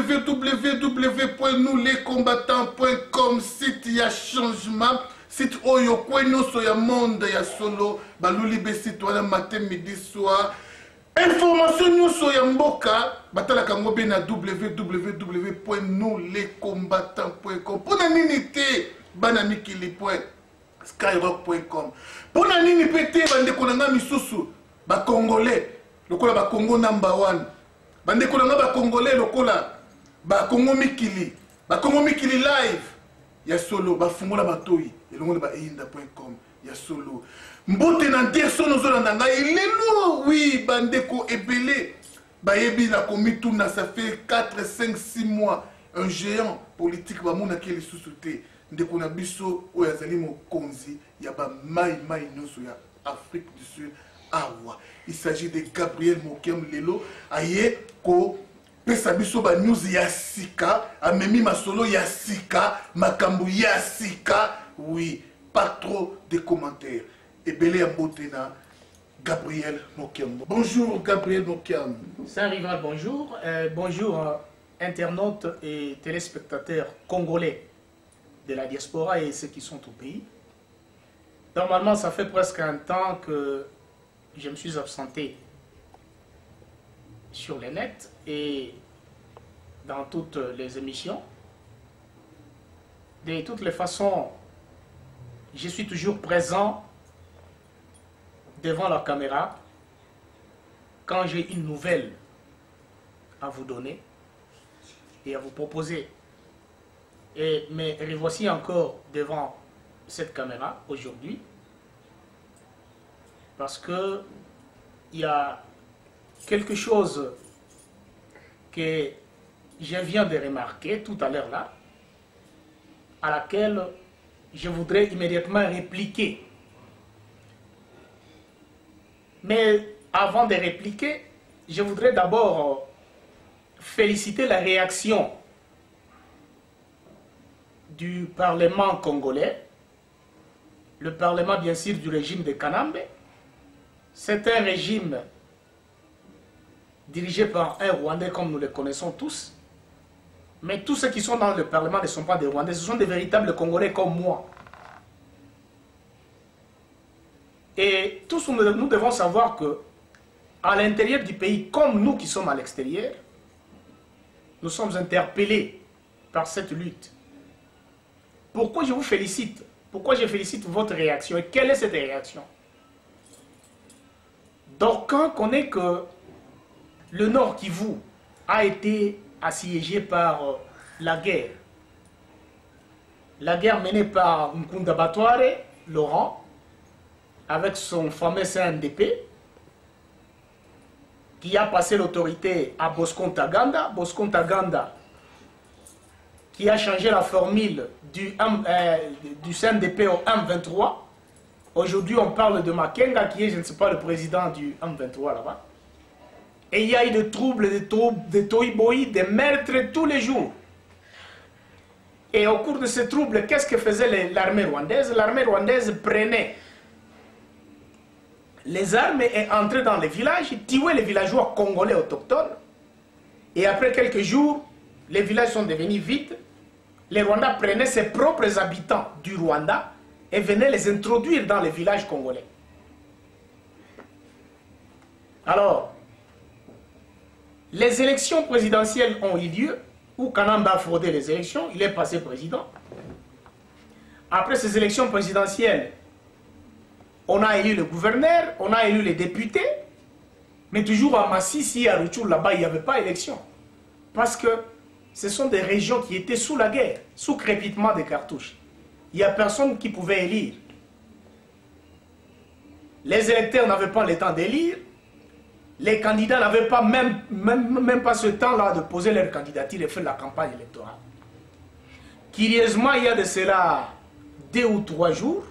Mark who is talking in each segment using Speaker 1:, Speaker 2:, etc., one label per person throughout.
Speaker 1: www.nouslescombattants.com, site ya changement, site oyo kwenoso ya monde ya solo, baluli be site wana matin midi soir. Information nyonso ya mboka, batala kango be na www.nouslescombattants.com. Pona nini te bana mikili.skyrock.com. Pona nini pete bande konanga misusu ba congolais, lokola ba Congo number 1. Bande konanga ba congolais lokola ba Congo mikili live ya solo ba fungola batoi, elongo ba einda.com ya solo. Mbote na Anderson ozolanda ngai lelo, oui bandeko ebele bayebi na komituna, ça fait 4, 5, 6 mois un géant politique bamona ki lisusu te ndeko na biso oyo azali mokonzi ya ba mai nyonso ya Afrique du Sud awa. Il s'agit de Gabriel Mokem lelo aye ko pesa biso ba news ya sika, amemi masolo ya sika, makambu ya sika, oui, pas trop de commentaires. Et belé à Botena, Gabriel Mokiam. Bonjour Gabriel Mokiam.
Speaker 2: Saint-Rival, bonjour. Bonjour internautes et téléspectateurs congolais de la diaspora et ceux qui sont au pays. Normalement, ça fait presque un temps que je me suis absenté sur les nets et dans toutes les émissions. De toutes les façons, je suis toujours présent devant la caméra quand j'ai une nouvelle à vous donner et à vous proposer. Mais revoici encore devant cette caméra aujourd'hui parce que il y a quelque chose que je viens de remarquer tout à l'heure là, à laquelle je voudrais immédiatement répliquer. Mais avant de répliquer, je voudrais d'abord féliciter la réaction du Parlement congolais, le Parlement bien sûr du régime de Kanambe. C'est un régime dirigé par un Rwandais comme nous le connaissons tous. Mais tous ceux qui sont dans le Parlement ne sont pas des Rwandais, ce sont des véritables Congolais comme moi. Et tous nous devons savoir que à l'intérieur du pays, comme nous qui sommes à l'extérieur, nous sommes interpellés par cette lutte. Pourquoi je vous félicite? Pourquoi je félicite votre réaction? Et quelle est cette réaction? D'aucuns connaissent que le Nord Kivu a été assiégé par la guerre. La guerre menée par Nkunda Batware, Laurent, avec son fameux CNDP, qui a passé l'autorité à Bosco Ntaganda. Bosco Ntaganda, qui a changé la formule du CNDP au M23. Aujourd'hui, on parle de Makenga, qui est, je ne sais pas, le président du M23 là-bas. Et il y a eu des troubles, des toïboïs, des meurtres tous les jours. Et au cours de ces troubles, qu'est-ce que faisait l'armée rwandaise? L'armée rwandaise prenait les armes et entrait dans les villages, tuait les villageois congolais autochtones. Et après quelques jours, les villages sont devenus vides. Les Rwandais prenaient ses propres habitants du Rwanda et venaient les introduire dans les villages congolais. Alors, les élections présidentielles ont eu lieu, où Kanamba a fraudé les élections, il est passé président. Après ces élections présidentielles, on a élu le gouverneur, on a élu les députés, mais toujours à Massissi, à Rutshuru, là-bas, il n'y avait pas élection. Parce que ce sont des régions qui étaient sous la guerre, sous crépitement des cartouches. Il n'y a personne qui pouvait élire. Les électeurs n'avaient pas le temps d'élire. Les candidats n'avaient pas même pas ce temps-là de poser leur candidature et faire la campagne électorale. Curieusement, il y a de cela 2 ou 3 jours,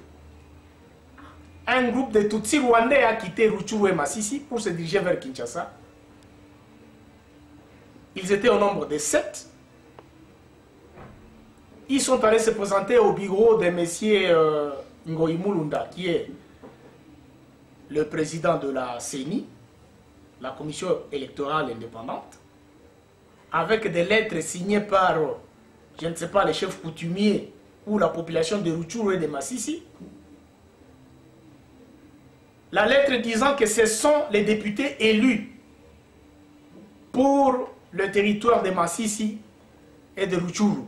Speaker 2: un groupe de Tutsis rwandais a quitté Rutshuru et Massissi pour se diriger vers Kinshasa. Ils étaient au nombre de 7. Ils sont allés se présenter au bureau de M. Ngoyi Mulunda, qui est le président de la CENI, la commission électorale indépendante, avec des lettres signées par, je ne sais pas, les chefs coutumiers ou la population de Rutshuru et de Masisi. La lettre disant que ce sont les députés élus pour le territoire de Masisi et de Rutshuru.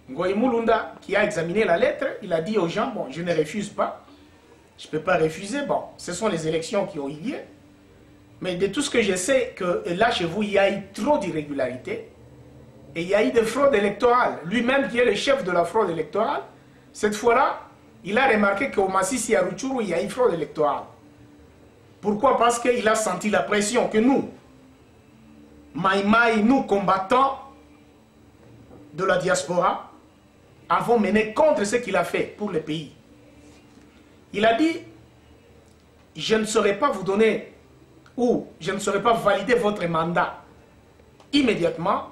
Speaker 2: Ngoï Mulunda, qui a examiné la lettre, il a dit aux gens, bon, je ne refuse pas, je ne peux pas refuser, bon, ce sont les élections qui ont eu lieu, mais de tout ce que je sais, que là chez vous, il y a eu trop d'irrégularités, et il y a eu de fraude électorale. Lui-même qui est le chef de la fraude électorale, cette fois-là, il a remarqué qu'au Masisi et à Rutshuru, il y a eu fraude électorale. Pourquoi? Parce qu'il a senti la pression que nous, Maïmaï, nous combattants de la diaspora, avons mené contre ce qu'il a fait pour le pays. Il a dit, je ne saurais pas vous donner ou je ne saurais pas valider votre mandat immédiatement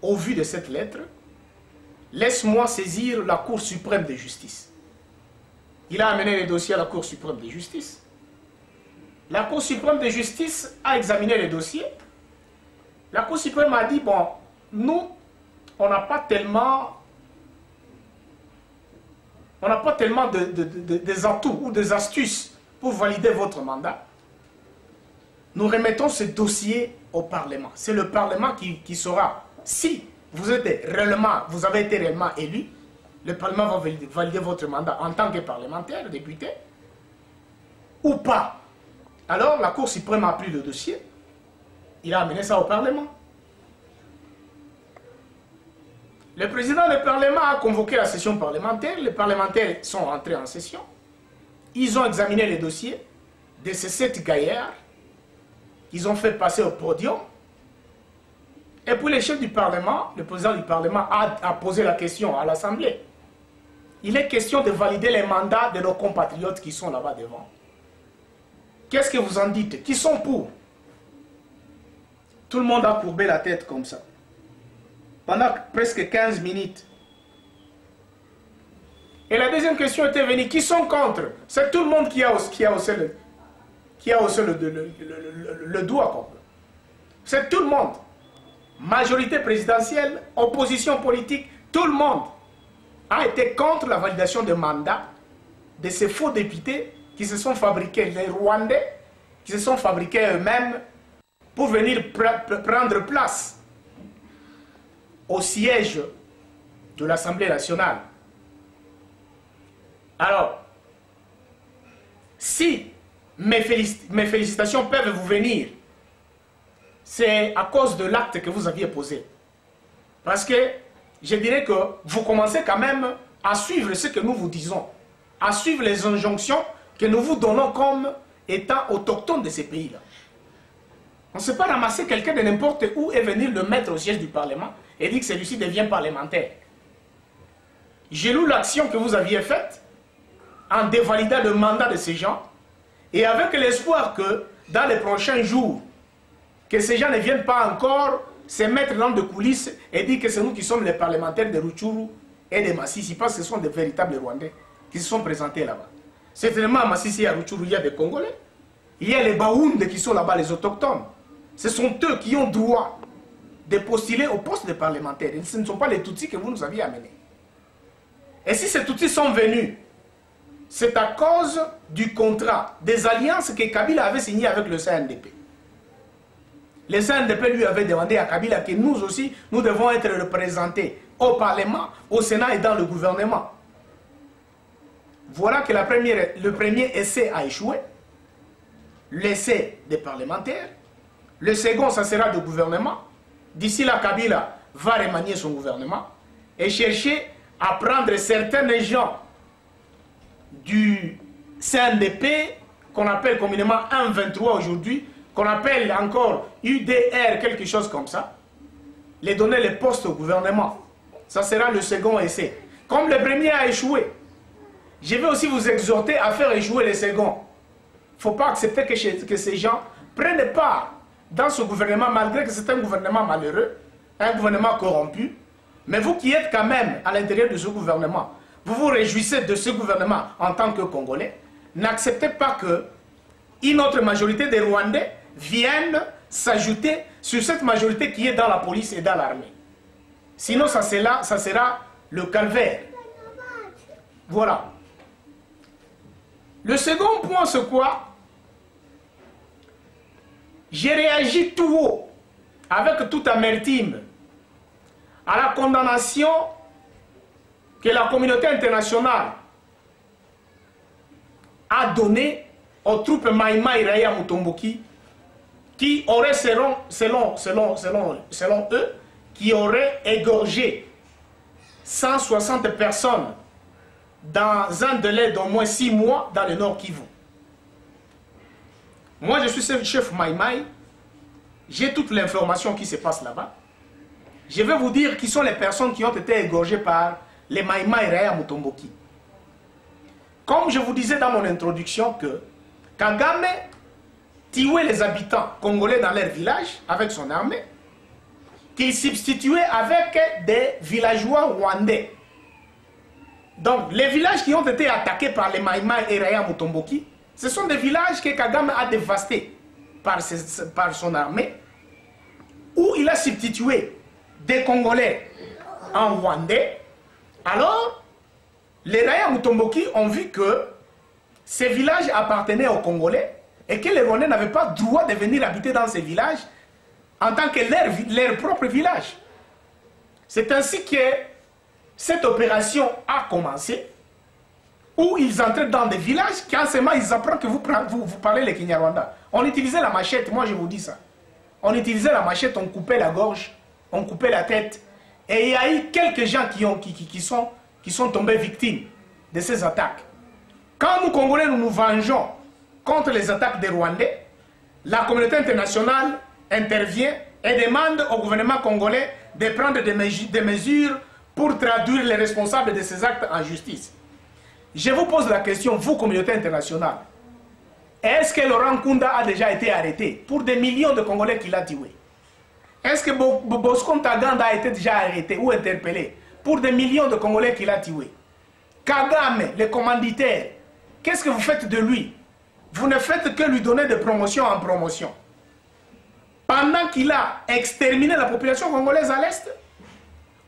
Speaker 2: au vu de cette lettre. Laisse-moi saisir la Cour suprême de justice. Il a amené le dossier à la Cour suprême de justice. La Cour suprême de justice a examiné le dossier. La Cour suprême a dit, bon, nous, on n'a pas tellement des atouts ou des astuces pour valider votre mandat. Nous remettons ce dossier au Parlement. C'est le Parlement qui saura si vous avez été réellement élu. Le Parlement va valider votre mandat en tant que parlementaire, député, ou pas. Alors la Cour suprême a pris le dossier. Il a amené ça au Parlement. Le président du Parlement a convoqué la session parlementaire. Les parlementaires sont entrés en session. Ils ont examiné les dossiers de ces 7 gaillards qu'ils ont fait passer au podium. Et puis le chef du Parlement, le président du Parlement a posé la question à l'Assemblée. Il est question de valider les mandats de nos compatriotes qui sont là-bas devant. Qu'est-ce que vous en dites? Qui sont pour? Tout le monde a courbé la tête comme ça. Pendant presque 15 minutes. Et la deuxième question était venue, qui sont contre? C'est tout le monde qui a haussé le doigt. C'est tout le monde. Majorité présidentielle, opposition politique, tout le monde a été contre la validation de mandat de ces faux députés qui se sont fabriqués, les Rwandais, qui se sont fabriqués eux-mêmes pour venir prendre place au siège de l'Assemblée nationale. Alors, si mes félicitations peuvent vous venir, c'est à cause de l'acte que vous aviez posé. Parce que je dirais que vous commencez quand même à suivre ce que nous vous disons, à suivre les injonctions que nous vous donnons comme étant autochtones de ces pays-là. On ne sait pas ramasser quelqu'un de n'importe où et venir le mettre au siège du Parlement et dire que celui-ci devient parlementaire. J'ai lu l'action que vous aviez faite en dévalidant le mandat de ces gens et avec l'espoir que dans les prochains jours, que ces gens ne viennent pas encore se mettre dans de coulisses et dire que c'est nous qui sommes les parlementaires de Rutshuru et de Masisi, parce que ce sont des véritables Rwandais qui se sont présentés là-bas. Certainement à Masisi et à Rutshuru, il y a des Congolais. Il y a les Baoundes qui sont là-bas, les autochtones. Ce sont eux qui ont droit de postuler au poste de parlementaire. Et ce ne sont pas les Tutsis que vous nous aviez amenés. Et si ces Tutsis sont venus, c'est à cause du contrat, des alliances que Kabila avait signées avec le CNDP. Le CNDP lui avait demandé à Kabila que nous aussi, nous devons être représentés au Parlement, au Sénat et dans le gouvernement. Voilà que le premier essai a échoué. L'essai des parlementaires. Le second, ça sera du gouvernement. D'ici là, Kabila va remanier son gouvernement et chercher à prendre certains gens du CNDP, qu'on appelle communément 1-23 aujourd'hui, qu'on appelle encore UDR, quelque chose comme ça, les donner les postes au gouvernement. Ça sera le second essai. Comme le premier a échoué, je vais aussi vous exhorter à faire échouer le second. Il ne faut pas accepter que ces gens prennent part dans ce gouvernement, malgré que c'est un gouvernement malheureux, un gouvernement corrompu. Mais vous qui êtes quand même à l'intérieur de ce gouvernement, vous vous réjouissez de ce gouvernement en tant que Congolais, n'acceptez pas que une autre majorité des Rwandais viennent s'ajouter sur cette majorité qui est dans la police et dans l'armée. Sinon, ça sera le calvaire. Voilà. Le second point, c'est quoi? J'ai réagi tout haut, avec toute amertume, à la condamnation que la communauté internationale a donnée aux troupes Mai Mai Raya Mutomboki, qui auraient, selon eux, qui auraient égorgé 160 personnes dans un délai d'au moins 6 mois dans le Nord Kivu. Moi, je suis chef Mai Mai. J'ai toute l'information qui se passe là-bas. Je vais vous dire qui sont les personnes qui ont été égorgées par les Mai Mai Raya Mutomboki. Comme je vous disais dans mon introduction que Kagame tuait les habitants congolais dans leur village avec son armée, qu'il substituait avec des villageois rwandais. Donc, les villages qui ont été attaqués par les Mai Mai et Raya Mutomboki, ce sont des villages que Kagame a dévastés par son armée, où il a substitué des Congolais en Rwandais. Alors, les Raya Mutomboki ont vu que ces villages appartenaient aux Congolais et que les Rwandais n'avaient pas le droit de venir habiter dans ces villages en tant que leur propre village. C'est ainsi que cette opération a commencé, où ils entraient dans des villages, qu'en ce moment ils apprennent que vous parlez le Kinyarwanda. On utilisait la machette, moi je vous dis ça. On utilisait la machette, on coupait la gorge, on coupait la tête. Et il y a eu quelques gens qui sont tombés victimes de ces attaques. Quand nous, Congolais, nous nous vengeons contre les attaques des Rwandais, la communauté internationale intervient et demande au gouvernement congolais de prendre des mesures pour traduire les responsables de ces actes en justice. Je vous pose la question, vous, communauté internationale, est-ce que Laurent Nkunda a déjà été arrêté pour des millions de Congolais qu'il a tués? Est-ce que Bosco Ntaganda a été déjà arrêté ou interpellé pour des millions de Congolais qu'il a tués? Kagame, le commanditaire, qu'est-ce que vous faites de lui? Vous ne faites que lui donner de promotion en promotion. Pendant qu'il a exterminé la population congolaise à l'Est,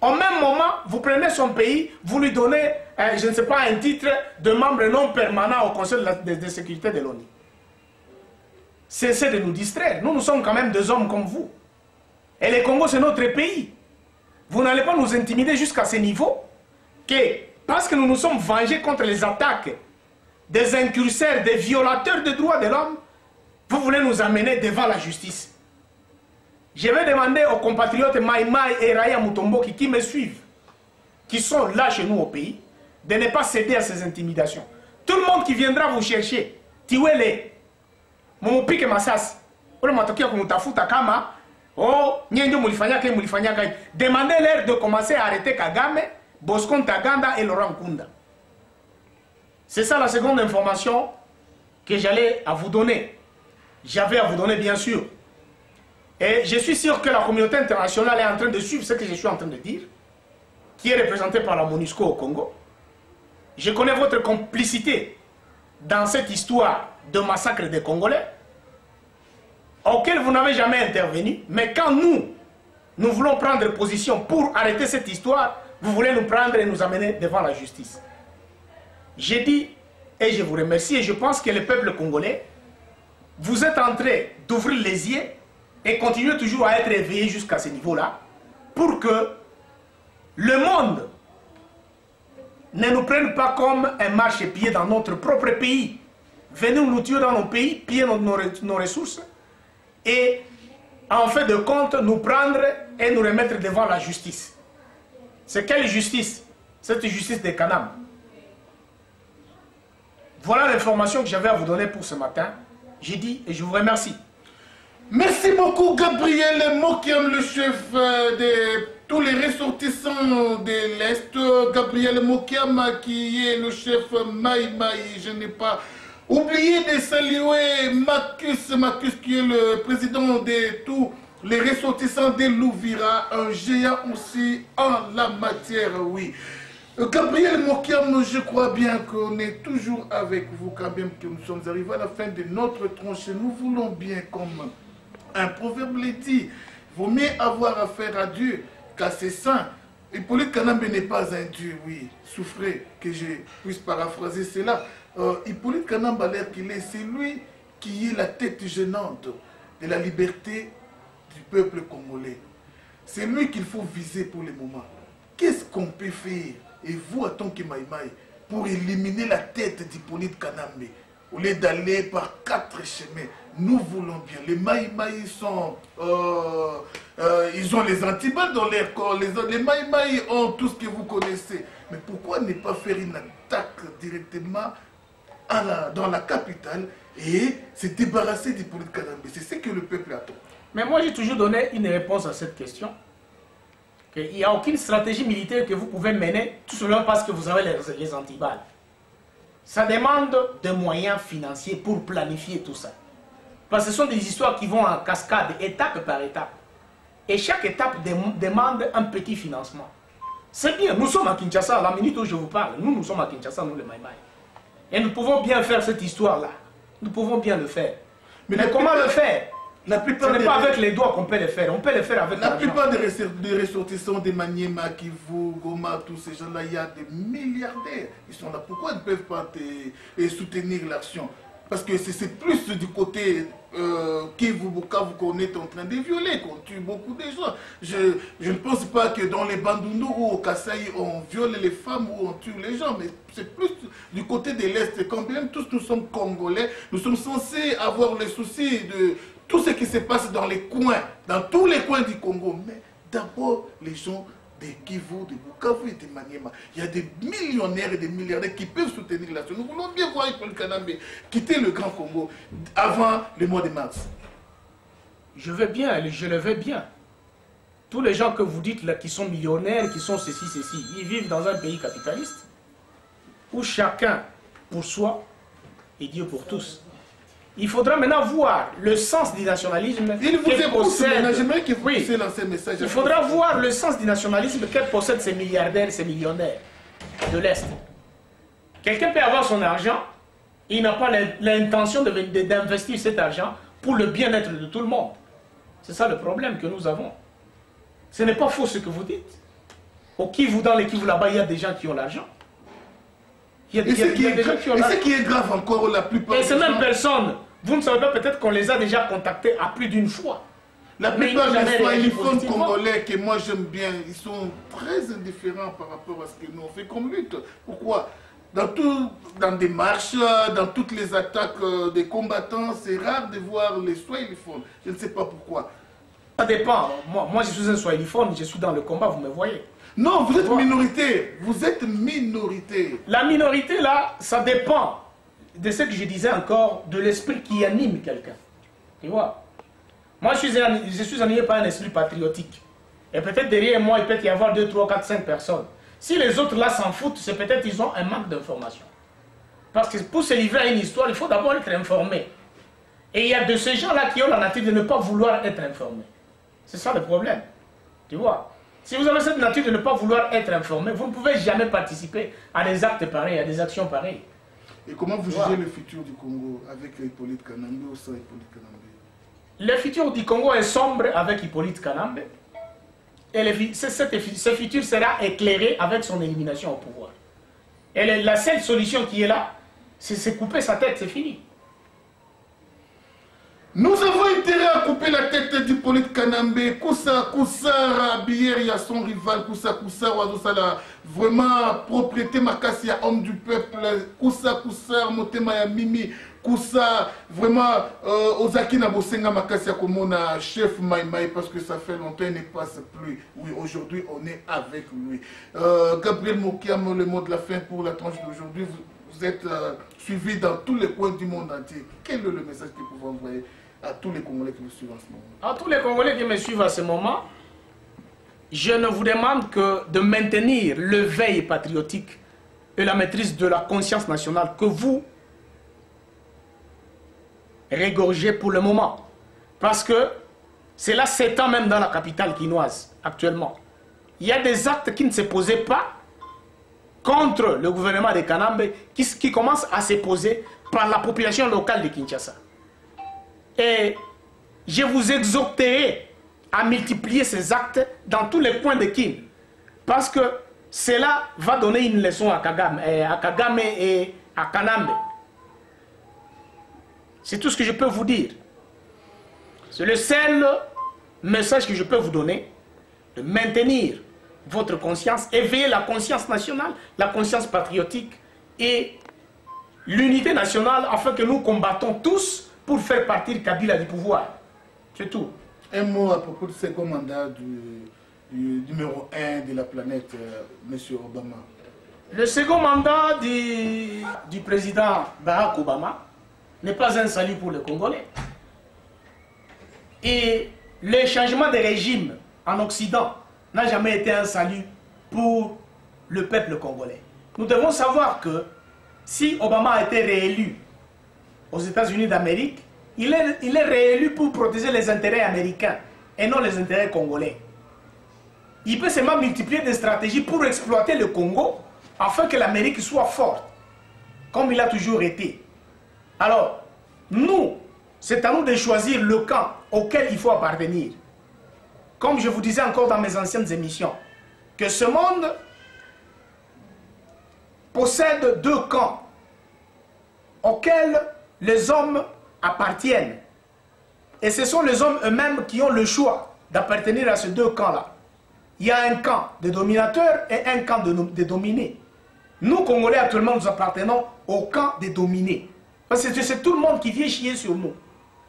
Speaker 2: au même moment, vous prenez son pays, vous lui donnez, je ne sais pas, un titre de membre non permanent au Conseil de sécurité de l'ONU. Cessez de nous distraire. Nous sommes quand même des hommes comme vous. Et le Congo, c'est notre pays. Vous n'allez pas nous intimider jusqu'à ce niveau que, parce que nous nous sommes vengés contre les attaques des incurseurs, des violateurs des droits de l'homme, vous voulez nous amener devant la justice. Je vais demander aux compatriotes Mai Mai et Raya Mutomboki qui me suivent, qui sont là chez nous au pays, de ne pas céder à ces intimidations. Tout le monde qui viendra vous chercher, tuez-les. Momopike Masas, demandez-leur de commencer à arrêter Kagame, Bosco Ntaganda et Laurent Nkunda. C'est ça la seconde information que j'allais à vous donner. J'avais à vous donner, bien sûr. Et je suis sûr que la communauté internationale est en train de suivre ce que je suis en train de dire, qui est représenté par la MONUSCO au Congo. Je connais votre complicité dans cette histoire de massacre des Congolais, auquel vous n'avez jamais intervenu, mais quand nous voulons prendre position pour arrêter cette histoire, vous voulez nous prendre et nous amener devant la justice. J'ai dit, et je vous remercie, et je pense que le peuple congolais, vous êtes en train d'ouvrir les yeux et continuez toujours à être éveillé jusqu'à ce niveau-là, pour que le monde ne nous prenne pas comme un marchepied dans notre propre pays. Venez nous tuer dans nos pays, piller nos ressources, et en fait de compte nous prendre et nous remettre devant la justice. C'est quelle justice? Cette justice des Kanam. Voilà l'information que j'avais à vous donner pour ce matin. J'ai dit et je vous remercie.
Speaker 1: Merci beaucoup Gabriel Mokiam, le chef de tous les ressortissants de l'Est. Gabriel Mokiam qui est le chef Mai Mai. Je n'ai pas oublié de saluer Marcus qui est le président de tous les ressortissants de Louvira, un géant aussi en la matière, oui. Gabriel Mokiam, je crois bien qu'on est toujours avec vous quand même, que nous sommes arrivés à la fin de notre tranchée. Nous voulons bien, comme Un proverbe le dit. Vaut mieux avoir affaire à Dieu qu'à ses saints. Hippolyte Kanambe n'est pas un Dieu, oui. Souffrez que je puisse paraphraser cela. Hippolyte Kanambe, à l'air qu'il est, c'est lui qui est la tête gênante de la liberté du peuple congolais. C'est lui qu'il faut viser pour le moment. Qu'est-ce qu'on peut faire, et vous, en tant que Maïmaï, pour éliminer la tête d'Hippolyte Kanambe, au lieu d'aller par 4 chemins? Nous voulons bien. Les Maïmaï sont... ils ont les antiballes dans leur corps. Les Maïmaï ont tout ce que vous connaissez. Mais pourquoi ne pas faire une attaque directement dans la capitale et se débarrasser d'Hippolyte Kanambe? C'est ce que le peuple attend.
Speaker 2: Mais moi, j'ai toujours donné une réponse à cette question. Il n'y a aucune stratégie militaire que vous pouvez mener tout simplement parce que vous avez les antiballes. Ça demande des moyens financiers pour planifier tout ça. Parce que ce sont des histoires qui vont en cascade, étape par étape. Et chaque étape demande un petit financement. C'est bien, nous sommes à Kinshasa, à la minute où je vous parle. Nous sommes à Kinshasa, nous les Maïmaï. Et nous pouvons bien faire cette histoire-là. Nous pouvons bien le faire. Mais comment le faire? Ce n'est pas avec les doigts qu'on peut le faire. On peut le faire avec
Speaker 1: la plupart des ressortissants des Maniema, Kivu, Goma, tous ces gens-là, il y a des milliardaires. Ils sont là. Pourquoi ils ne peuvent pas soutenir l'action? Parce que c'est plus du côté Kivu, Bukavu qu'on est en train de violer, qu'on tue beaucoup de gens. Je ne pense pas que dans les Bandundu ou au Kasaï, on viole les femmes ou on tue les gens, mais c'est plus du côté de l'Est. Et quand bien tous nous sommes Congolais, nous sommes censés avoir le souci de tout ce qui se passe dans les coins, dans tous les coins du Congo. Mais d'abord, les gens de Kivu, de Bukavu et de Maniema. Il y a des millionnaires et des milliardaires qui peuvent soutenir l'action. Nous voulons bien voir Hippolyte Kanambe quitter le Grand Congo avant le mois de mars.
Speaker 2: Je veux bien, je le veux bien. Tous les gens que vous dites là, qui sont millionnaires, qui sont ceci, ils vivent dans un pays capitaliste où chacun pour soi et Dieu pour tous. Il faudra maintenant voir le sens du nationalisme.
Speaker 1: Il vous est possède. J'aimerais que vous puissiez lancer un message.
Speaker 2: Il faudra voir le sens du nationalisme que possèdent ces milliardaires, ces millionnaires de l'Est. Quelqu'un peut avoir son argent, il n'a pas l'intention d'investir cet argent pour le bien-être de tout le monde. C'est ça le problème que nous avons. Ce n'est pas faux ce que vous dites. Au Kivu, dans les Kivu là-bas, il y a des gens qui ont l'argent. Il y a des gens qui ont l'argent.
Speaker 1: Et ce qui est grave encore, la plupart
Speaker 2: des gens... Et ces mêmes personnes, vous ne savez pas, peut-être qu'on les a déjà contactés à plus d'une fois.
Speaker 1: La plupart des soignifons congolais que moi j'aime bien, ils sont très indifférents par rapport à ce que nous on fait comme lutte. Pourquoi? Dans des marches, dans toutes les attaques des combattants, c'est rare de voir les soignifons. Je ne sais pas pourquoi.
Speaker 2: Ça dépend. Moi je suis un soignifon, je suis dans le combat, vous me voyez.
Speaker 1: Non, vous êtes minorité. Vous êtes minorité.
Speaker 2: La minorité là, ça dépend de ce que je disais encore, de l'esprit qui anime quelqu'un. Tu vois? Moi, je suis animé par un esprit patriotique. Et peut-être derrière moi, il peut y avoir 2, 3, 4, 5 personnes. Si les autres là s'en foutent, c'est peut-être qu'ils ont un manque d'information. Parce que pour se livrer à une histoire, il faut d'abord être informé. Et il y a de ces gens-là qui ont la nature de ne pas vouloir être informés. C'est ça le problème. Tu vois? Si vous avez cette nature de ne pas vouloir être informé, vous ne pouvez jamais participer à des actes pareils, à des actions pareilles.
Speaker 1: Et comment vous jugez le futur du Congo avec Hippolyte Kanambe ou sans Hippolyte Kanambe?
Speaker 2: Le futur du Congo est sombre avec Hippolyte Kanambe. Et ce futur sera éclairé avec son élimination au pouvoir. Et la seule solution qui est là, c'est couper sa tête, c'est fini.
Speaker 1: Nous avons intérêt à couper la tête d'Hippolyte Kanambe. Koussa, hier il y a son rival, Koussa, Wadosala. Vraiment, propriété Makassia, homme du peuple. Koussa, Motema ya Mimi. Koussa, vraiment, Ozaki Nabosenga Makassia comme on a chef Maïmaï parce que ça fait longtemps, il ne passe plus. Oui, aujourd'hui, on est avec lui. Gabriel Mokiam, le mot de la fin pour la tranche d'aujourd'hui. Vous êtes suivi dans tous les coins du monde entier. Quel est le message que vous pouvez envoyer à tous les Congolais qui vous suivent en ce moment?
Speaker 2: À tous les Congolais qui me suivent à ce moment, je ne vous demande que de maintenir le veille patriotique et la maîtrise de la conscience nationale que vous régorgez pour le moment. Parce que c'est là 7 ans même dans la capitale quinoise actuellement. Il y a des actes qui ne se posaient pas contre le gouvernement de Kanambe qui commencent à se poser par la population locale de Kinshasa. Et je vous exhorterai à multiplier ces actes dans tous les coins de Kin. Parce que cela va donner une leçon à Kagame et à Kanambe. C'est tout ce que je peux vous dire. C'est le seul message que je peux vous donner, de maintenir votre conscience, éveiller la conscience nationale, la conscience patriotique et l'unité nationale afin que nous combattons tous pour faire partir Kabila du pouvoir. C'est tout.
Speaker 1: Un mot à propos du second mandat du numéro 1 de la planète, M. Obama.
Speaker 2: Le second mandat du président Barack Obama n'est pas un salut pour les Congolais. Et le changement de régime en Occident n'a jamais été un salut pour le peuple congolais. Nous devons savoir que si Obama a été réélu aux États-Unis d'Amérique, il est réélu pour protéger les intérêts américains et non les intérêts congolais. Il peut seulement multiplier des stratégies pour exploiter le Congo afin que l'Amérique soit forte, comme il a toujours été. Alors, nous, c'est à nous de choisir le camp auquel il faut appartenir. Comme je vous disais encore dans mes anciennes émissions, que ce monde possède deux camps auxquels les hommes appartiennent. Et ce sont les hommes eux-mêmes qui ont le choix d'appartenir à ces deux camps-là. Il y a un camp de dominateurs et un camp de dominés. Nous, Congolais, actuellement, nous appartenons au camp des dominés. Parce que c'est tout le monde qui vient chier sur nous.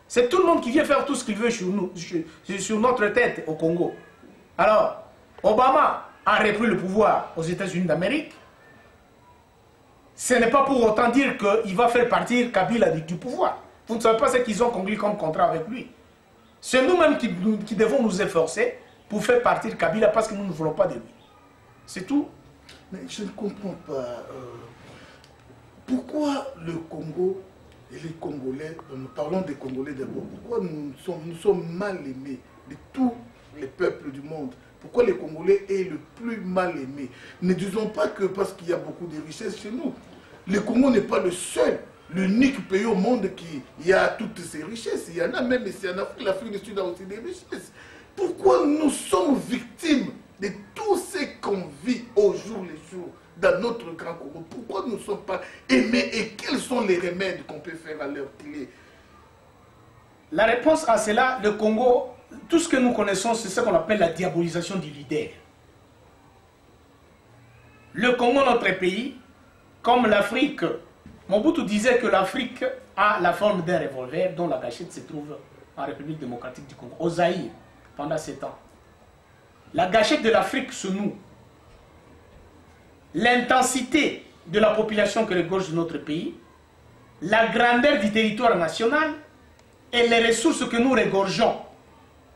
Speaker 2: C'est tout le monde qui vient faire tout ce qu'il veut sur nous, sur notre tête au Congo. Alors, Obama a repris le pouvoir aux États-Unis d'Amérique. Ce n'est pas pour autant dire qu'il va faire partir Kabila du pouvoir. Vous ne savez pas ce qu'ils ont conclu comme contrat avec lui. C'est nous-mêmes qui devons nous efforcer pour faire partir Kabila parce que nous ne voulons pas de lui. C'est tout.
Speaker 1: Mais je ne comprends pas. Pourquoi le Congo et les Congolais, nous parlons des Congolais d'abord, pourquoi nous sommes mal aimés de tous les peuples du monde? Pourquoi les Congolais est le plus mal aimé? Ne disons pas que parce qu'il y a beaucoup de richesses chez nous. Le Congo n'est pas le seul, l'unique pays au monde qui a toutes ces richesses. Il y en a même ici en Afrique, l'Afrique du Sud a aussi des richesses. Pourquoi nous sommes victimes de tout ce qu'on vit au jour le jour dans notre grand Congo? Pourquoi nous ne sommes pas aimés et quels sont les remèdes qu'on peut faire à leur clé?
Speaker 2: La réponse à cela, le Congo, tout ce que nous connaissons, c'est ce qu'on appelle la diabolisation du leader. Le Congo, notre pays, comme l'Afrique, Mobutu disait que l'Afrique a la forme d'un revolver dont la gâchette se trouve en République démocratique du Congo, au Zaïre, pendant 7 ans. La gâchette de l'Afrique, c'est nous. L'intensité de la population que regorge notre pays, la grandeur du territoire national et les ressources que nous regorgeons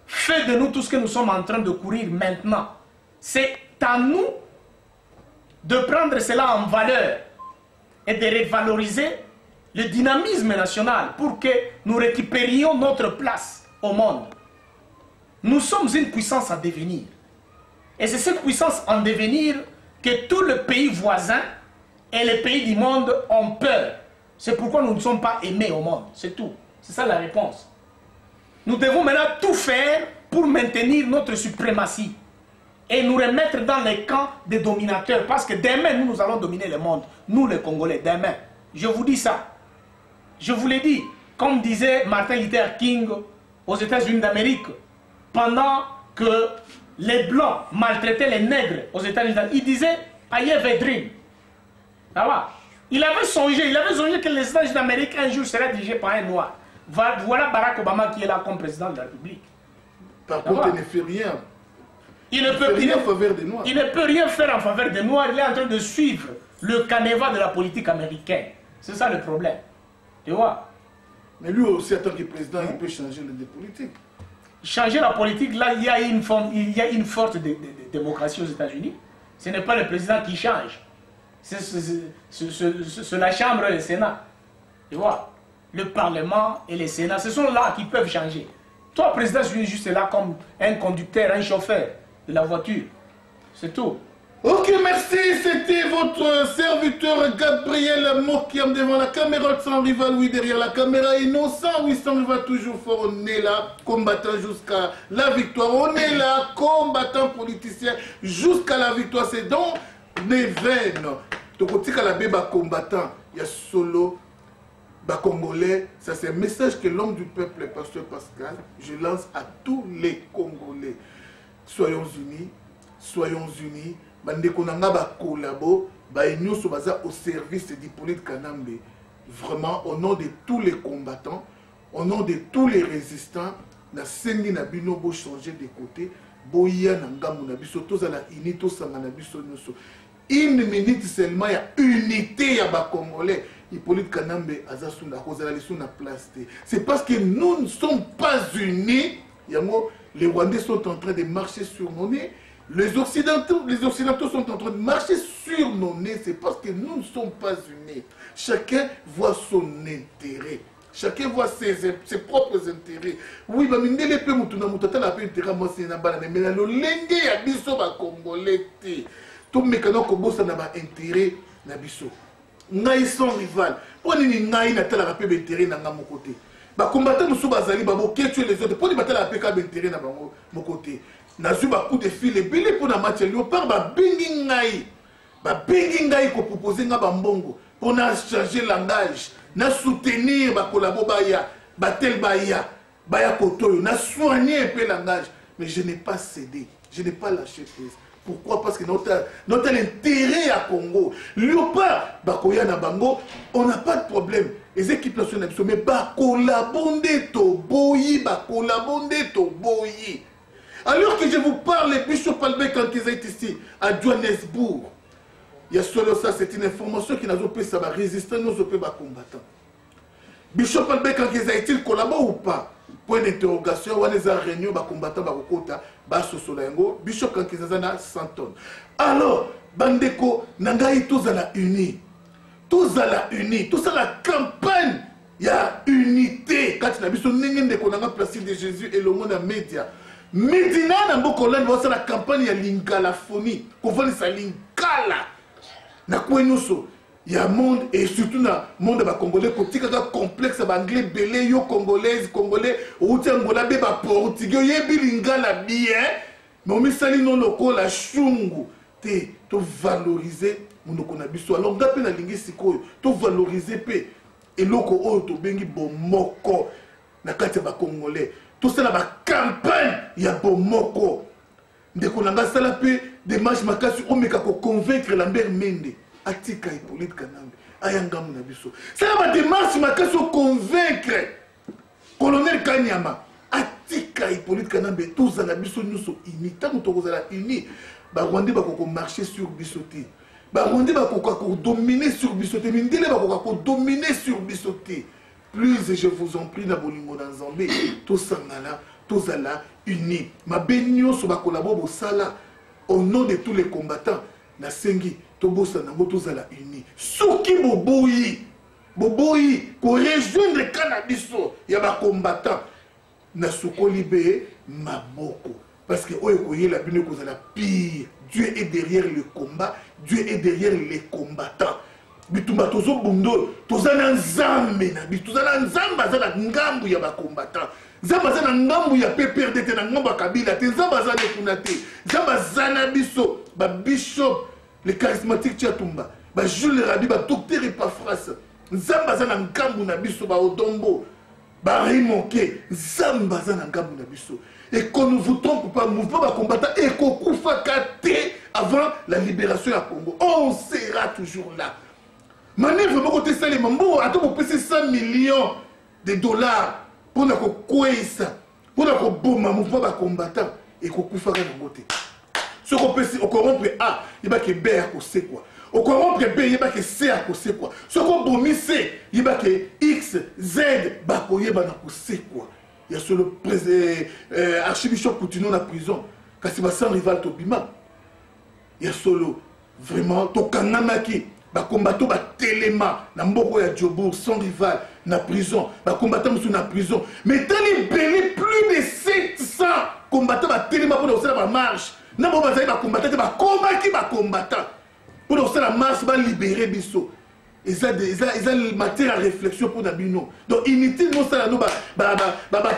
Speaker 2: fait de nous tout ce que nous sommes en train de courir maintenant. C'est à nous de prendre cela en valeur et de revaloriser le dynamisme national pour que nous récupérions notre place au monde. Nous sommes une puissance en devenir. Et c'est cette puissance en devenir que tous les pays voisins et les pays du monde ont peur. C'est pourquoi nous ne sommes pas aimés au monde. C'est tout. C'est ça la réponse. Nous devons maintenant tout faire pour maintenir notre suprématie et nous remettre dans les camps des dominateurs. Parce que demain, nous allons dominer le monde. Nous, les Congolais, demain. Je vous dis ça. Je vous l'ai dit. Comme disait Martin Luther King aux États-Unis d'Amérique, pendant que les Blancs maltraitaient les nègres aux États-Unis, il disait « I have a dream ». Il avait songé que les États-Unis d'Amérique un jour seraient dirigés par un Noir. Voilà Barack Obama qui est là comme président de la République.
Speaker 1: Par contre, il ne fait rien.
Speaker 2: Il ne peut
Speaker 1: rien en faveur des Noirs.
Speaker 2: Il ne peut rien faire en faveur des Noirs. Il est en train de suivre le canevas de la politique américaine. C'est ça le problème. Tu vois?
Speaker 1: Mais lui aussi, en tant que président, il peut changer les politiques.
Speaker 2: Changer la politique, là, il y a une forte démocratie aux États-Unis. Ce n'est pas le président qui change. C'est la Chambre et le Sénat. Tu vois? Le Parlement et le Sénat, ce sont là qui peuvent changer. Toi, président, tu es juste là comme un conducteur, un chauffeur de la voiture. C'est tout.
Speaker 1: Ok, merci. C'était votre serviteur Gabriel Mokiam devant la caméra de Sans Rival, oui, derrière la caméra. Innocent, oui, Sans Rival, toujours fort. On est là, combattant jusqu'à la victoire. On est là, combattant politicien jusqu'à la victoire. C'est donc Neven. Donc, on la béba combattant. Il y a solo. Congolais, ça c'est un message que l'homme du peuple, Pasteur Pascal, je lance à tous les Congolais. Soyons unis, soyons unis. Bandeko nanga ba collabo, ba nous sommes au service d'Hippolyte Kanambe. Vraiment, au nom de tous les combattants, au nom de tous les résistants, na sengi na bino bo changer de côté, boya nanga mona biso toza la unité sanga na biso nyonso. Une minute seulement, il y a unité, il y a Congolais. Hippolyte Kanambe azasuna kozala lisuna place. C'est parce que nous ne sommes pas unis. Les Rwandais sont en train de marcher sur nos nez. Les Occidentaux sont en train de marcher sur nos nez. C'est parce que nous ne sommes pas unis. Chacun voit son intérêt. Chacun voit ses propres intérêts. Oui, mais il peut intérêt. Mais le lenge ya biso ba Congolais. Tout mécano kobosa na ba intérêt na biso. Ngai son rival. Pour ni ngai na tala rapé intérêt na mon côté. Ba combattant nous bazali ba boké tuer les autres. Pour ni batala rapé ka intérêt na mon côté. Na zu ba coup de fil et belé pour na match léopard ba bengi ngai. Ba bengi ngai ko proposer nga ba mbongo pour na changer langage, na soutenir ba collabo ba ya, ba tel ba ya kotoyo, na soigner un peu langage, mais je n'ai pas cédé. Je n'ai pas lâché prise. Pourquoi? Parce que notre intérêt à Congo. Léopard, Bakoya na Bango, on n'a pas de problème. Les équipes nationales, mais Bakolabonde to boyi, Bakolabonde to boyi. Alors que je vous parle, Bishop Albert, quand ils étaient ici, à Johannesburg, il y a seulement ça, c'est une information qui n'a pas pu savoir résister, nous sommes pas combattants. Bishop Albert, quand ils étaient, ils collaborent ou pas? Point d'interrogation, on les a réunis, les combattants, Bishop quand ils ont 100 tonnes. Alors, Bandeko, Nangaï, tous à la unie. Tous à la unie. Tous à la campagne. Il y a unité. Quand tu as vu son place de Jésus et le monde en média. Médina, Nambokolan, voici la campagne, il y a l'ingalafonie. Qu'on voit ça, l'ingala. Nakouenoso. Il y a un monde, et surtout dans le monde congolais, qui est complexe, anglais, belé, yo congolais, ou angola, beba portugais, yé bilingala bien, mais on met ça non loko la chungu, to valoriser mon okonabiso. Alors, on a la lingue siko, to valoriser pe, et loko o to bengi bomoko, na kati ba congolais. Tout ça dans la campagne, il y a bomoko. Dès qu'on a ça la paix, des marches makasi, on met qu'à convaincre Lambert Mende. Atika Hippolyte Kanambe, Ayanga Munabiso. C'est la démarche qui m'a convaincre. Colonel Kanyama, Atika Hippolyte Kanambe, tous à la biso nous sommes unis. Tant que nous sommes unis, Rwandais va marcher sur Bissoté. Rwandais va dominer sur Bissoté. Mindele va dominer sur Bissoté. Plus je vous en prie, Nabolingo dans Zambé, tous à la unis. Ma bénio sur ma collabo sala au nom de tous les combattants. Na sengi. Tobosa nango tozala uni. Soki boboyi ko rejoindre cannabis ya ba combattant na sokoli be maboko parce que oyo ko yela bino kozala pire. Dieu est derrière le combat, Dieu est derrière les combattants. Bitumba tozo bundo tozana nzambe na bituzana nzamba za ngambu ya ba combattant. Nzamba za ngambu ya PPRD na ngambu kabila te nzamba za kunate. Nzamba zana biso ba bishop les charismatiques Tchatumba, Jules Rabi, docteur Epaphras, Zambazana Nkambu Nabiso, Odombo, Rimonke, Zambazana Nkambu Nabiso. Et qu'on ne vous trompe pas, mouvement combattant et qu'on koufa kate avant la libération à Congo. On sera toujours là. Manœuvre, mon côté salé, mambo, attends, vous payez 100 millions de dollars pour la ça, pour la mouvement combattant et qu'on koufa kate. Ce qu'on peut corrompre A, il va que B à cause quoi. Au corrompre B, il va que C à cause quoi. Ce qu'on bombe C, il va que X, Z, bakoye ba na cause quoi. Il y a sur le archibishop Poutine en prison. Quand c'est sans rival Tobima. Il y a solo vraiment to kanganaki ba combattant ba téléma na mboko ya Djobour sans rival na prison. Ba combattant sous na prison. Mais tant il belé plus de 700 combattants ba téléma pour faire la marche. na bo bazali ba combattant ba combattre ba combattant pour donc ça la masse va libérer biso ils ont matière à réflexion pour Nabino donc unité non ça no ba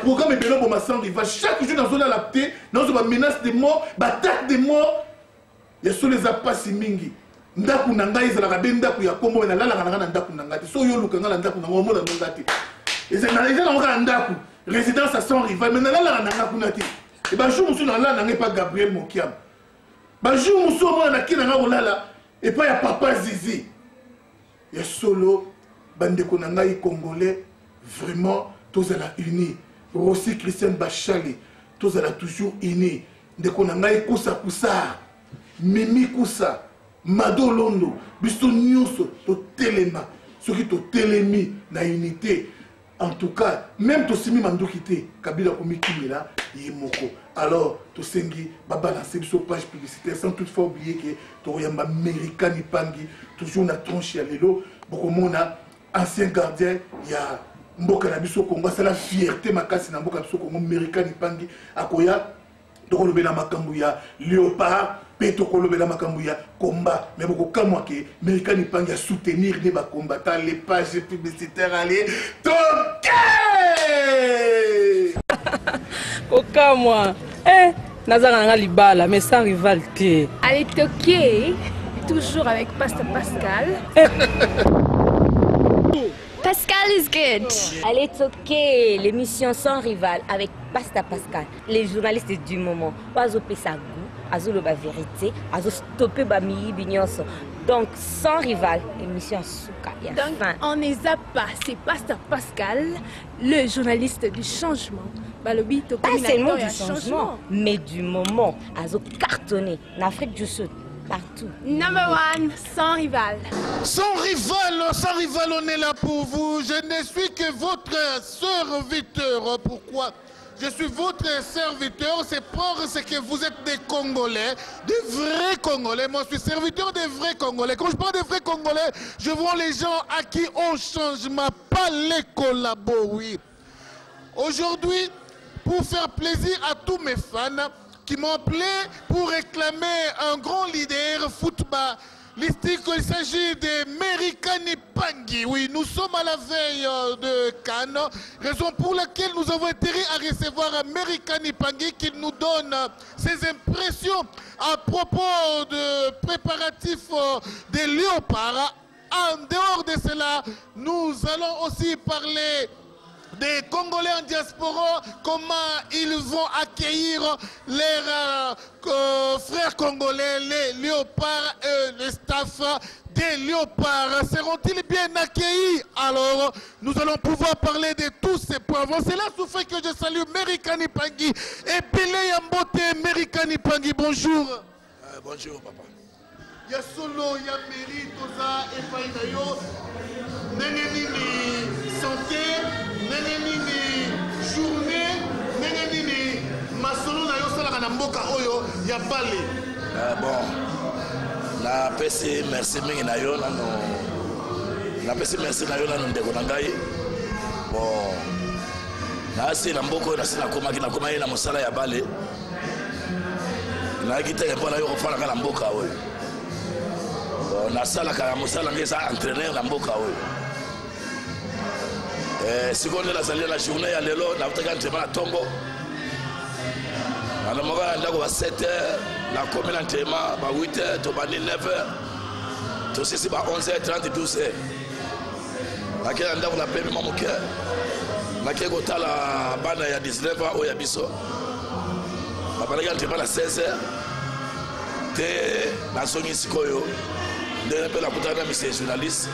Speaker 1: programme belo bo masan il va chaque jour dans zone adapté dans ba menace de mort ba attaque de mort ya so les apasi mingi ndaku na ngai ezalaka be ndaku ya kombo na lala na ndaku na ngati so yo luka ngala ndaku na ngomona ngati ezana ngaka ndaku résidence à son rival mais na lala na ndaku na ti et ba jour musu na lala na ngai pas Gabriel Mokiam ba jour musu mo na kina ngako lala et pas ya papa Zizi ya solo bandeko na ngai congolais vraiment tous à la unis Rossi Christian Bachali tous à la toujours unis ndeko na ngai kusa Mimi Kusa, Mado Londo, biso nyonso to telema, soki to telemi na unité. En tout cas, même to simi mandokité, Kabila komikimela yemoko. Alors, to sengi ba balancer sur page publicitaire sans toutefois oublier que to yamba America ni pangi toujours na tronche ya lelo, boko mona ancien gardien ya mboka na biso Congo, c'est la fierté makasi na mboka biso Congo America ni pangi akoya to kolobela makambu ya Léopard. Peto kolobela makambu ya combat mais beaucoup kamwa ke America ni pangi à soutenir les combattants les pages publicitaires allez toquer
Speaker 3: kokamwa nazanga nga libala mais sans rivalité
Speaker 4: allez toquer toujours avec Pasteur Pascal. Pascal is good.
Speaker 5: Allez toquer l'émission sans rival avec Pasteur Pascal, les journalistes du moment. Oiseau Pessago, Azolo ba vérité, Azo stopper ba mi bignonso. Donc sans rival, émission Souka.
Speaker 4: Donc on ne zappe pas, c'est Pasteur Pascal, le journaliste du changement. Balobi,
Speaker 5: pas seulement du changement, mais du moment. Azo cartonné en Afrique du Sud. Partout.
Speaker 4: Number one, sans rival.
Speaker 1: Sans rival, on est là pour vous. Je ne suis que votre serviteur. Pourquoi? Je suis votre serviteur, c'est parce que vous êtes des Congolais, des vrais Congolais. Moi, je suis serviteur des vrais Congolais. Quand je parle des vrais Congolais, je vois les gens à qui on change, pas les collabos, oui. Aujourd'hui, pour faire plaisir à tous mes fans qui m'ont appelé pour réclamer un grand leader football. Il s'agit de Merikani Pangui. Oui, nous sommes à la veille de Cannes, raison pour laquelle nous avons intérêt à recevoir Merikani Pangui qui nous donne ses impressions à propos de préparatifs des Léopards. En dehors de cela, nous allons aussi parler des Congolais en diaspora, comment ils vont accueillir leurs frères congolais, les Léopards et les staff des Léopards. Seront-ils bien accueillis? Alors, nous allons pouvoir parler de tous ces points. C'est là ce fait que je salue Merikani Pangui et Pelé Yambote. Merikani Pangui, bonjour.
Speaker 6: Bonjour, papa.
Speaker 1: Ya solo, ya mérite, toza, et faïdayo, nenenini santé, nenenini journée, nenenini masolo na yo salaka na mboka oyo ya bale.
Speaker 6: Bon, na pesi merci mingi na yo nano, na pesi merci na yo nano ndeko na ngai. Bon, na asi na mboko na sina koma ye na mosala ya bale. Na gita ya bona yo kofana ka na mboka oyo. nasalaka na mosala nge eza entraîneur na mboka oyo sikoyo nde nazali na journée ya lelo nakutaki entraînement na ntongo nalomoka na ndako ba 7h nakomi na entraînement ba 8h tobandi 9h tosisi ba 11h30 12h nakei na ndako na pembe moke nakei kotala bana ya 19h oyo ya biso babandaki entraînement na 16h te nasongi sikoyo ndenge mpe nakutana na misi journaliste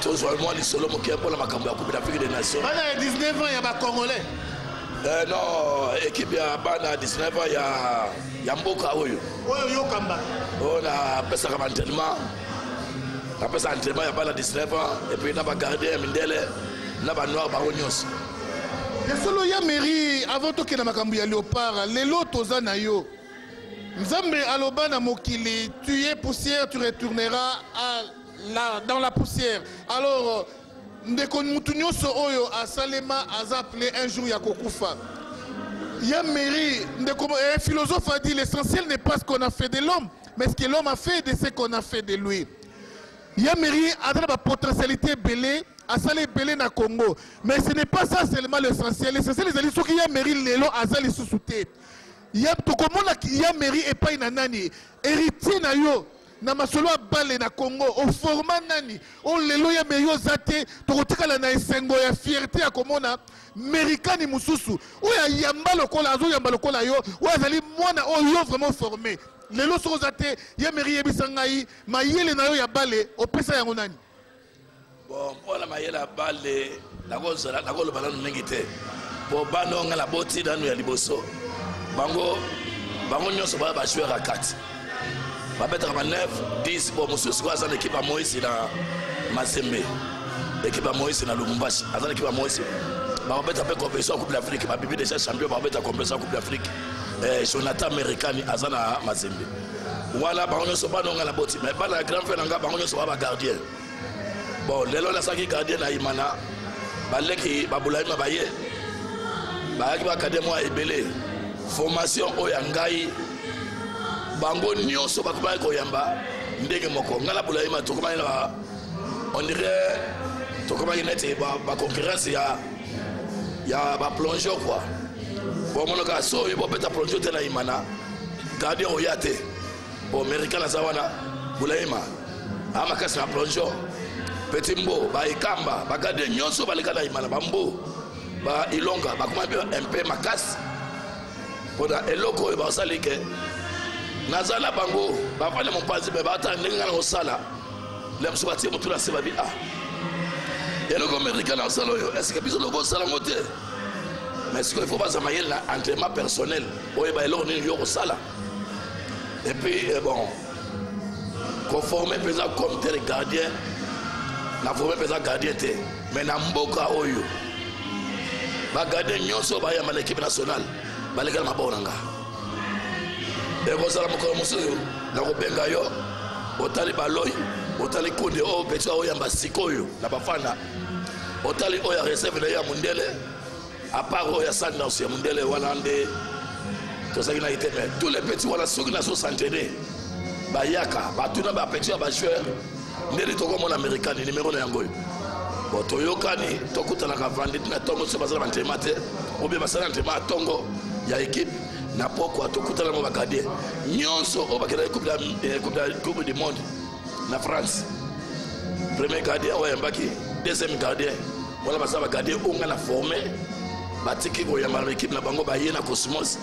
Speaker 6: tozwa mwa lisolo moke mpona makambo ya coupe d'Afrique des Nations.
Speaker 1: Bana ya 19 ans ya bacongolais
Speaker 6: non équipe ya bana 19 ans ya mboka oyo
Speaker 1: yokamba
Speaker 6: oyo napesaka baentraînement napesa entraînement ya bana 19 ans epuis na bagardien ya mindele na banoir bango nyonso
Speaker 1: yasolo ya mairie avant tokenda makambo ya léopard lelo toza na yo Nzambe aloba na mokili, tu es poussière, tu retourneras dans la poussière. Alors, ndeko mutu nyonso oyo asalema aza appelé un jour ya kokufa. Il y a mairie, un philosophe a dit l'essentiel n'est pas ce qu'on a fait de l'homme, mais ce que l'homme a fait de ce qu'on a fait de lui. Il y a mairie a la potentialité belée, à saler belée na Congo. Mais ce n'est pas ça seulement l'essentiel. L'essentiel, c'est qu'il y a mairie l'élo à saler sous-souté. Il y a tout comme il y a mairie et pas une nani. Héritier na yo. Na masolo balé na Congo au format nani on lelo ya meyo zate tokotikala na esengo ya fierté ya komona Amerikani mususu oya yamba lokola azo yamba lokola yo oya zali mwana oyo vraiment formé lelo soko zate ya meri yebisangai mayele na yo ya balé opesa yango nani
Speaker 6: bon mpona mayele ya balé nakozala nakoloba nanu mingi te po bano nga na boti nanu ya liboso bango nyonso baya bajoueur ya kati babetaka ba 9 10 bon mosusu ko aza na équipe ya Moïse na Mazembe équipe ya Moïse na Lubumbashi aza na équipe ya Moïse babeta pe compétition ya Coupe d'Afrique babibi déjà champion babeta compétition ya Coupe d'Afrique Jonathan Amerikani aza na Mazembe wala bango nyonso banonga na boti mais bana grand frère nanga bango nyonso ba gardien bon lelo na saki gardien na Imana baleki babulaima baye bayaki bakade mo ebele formation oya ngai bango nyonso bakomaki koyamba ndenge moko ngala bulaima tokomaki na on dirait tokomaki neti baconcurrence ya baplongeur quoi bomonaka so oyo bobeta plongeur te na Imana gardien oya te bo américain aza wana bulaima amakasi na plongeur petit mbo baekamba bagardien nyonso baleka na Imana bambo bailonga bakomaki un peu makasi mpona eloko oyo basali ke nazala bango bafale mopanzi me bata ndenge nga na kosala le mosu batie motu na se babi eloko américain na kosala oyo estce biso loko osala ngo te mais sikoyo il faut baza mayele na entraînement personnel oyeba eloko nini yo kosala et puis bon koforme mpenza comme tel gardien na forme mpenza gardien te mais na mboka oyo bagardien nyonso bayamba na équipe nationale balekala maboko na nga ekozala mokolo mosusu nakobenga yo otali baloyi otali kunde oyo peti oyamba sikoyo na bafanda otali oyo ya reserve na yo ya mundele apart oyo ya Sundowns ya mundele wana nde tozalaki na ite mais tous les petits wana soki nazo s'entraîner bayaka batuna bapeti ya bajoueur ndeni tokomona américani nimero na yango oyo bon toyokani tokutanaka vendredi na ntongo so bazala bantraînement te obie basala entraînement ya ntongo ya équipe na pokwa tokutana mo bagardien nyonso o bakela coupe du monde na France premier gardien o yambaki deuxième gardien wala basa bagardien onga na formé batiki ko yamba l'équipe na bango baye na Cosmos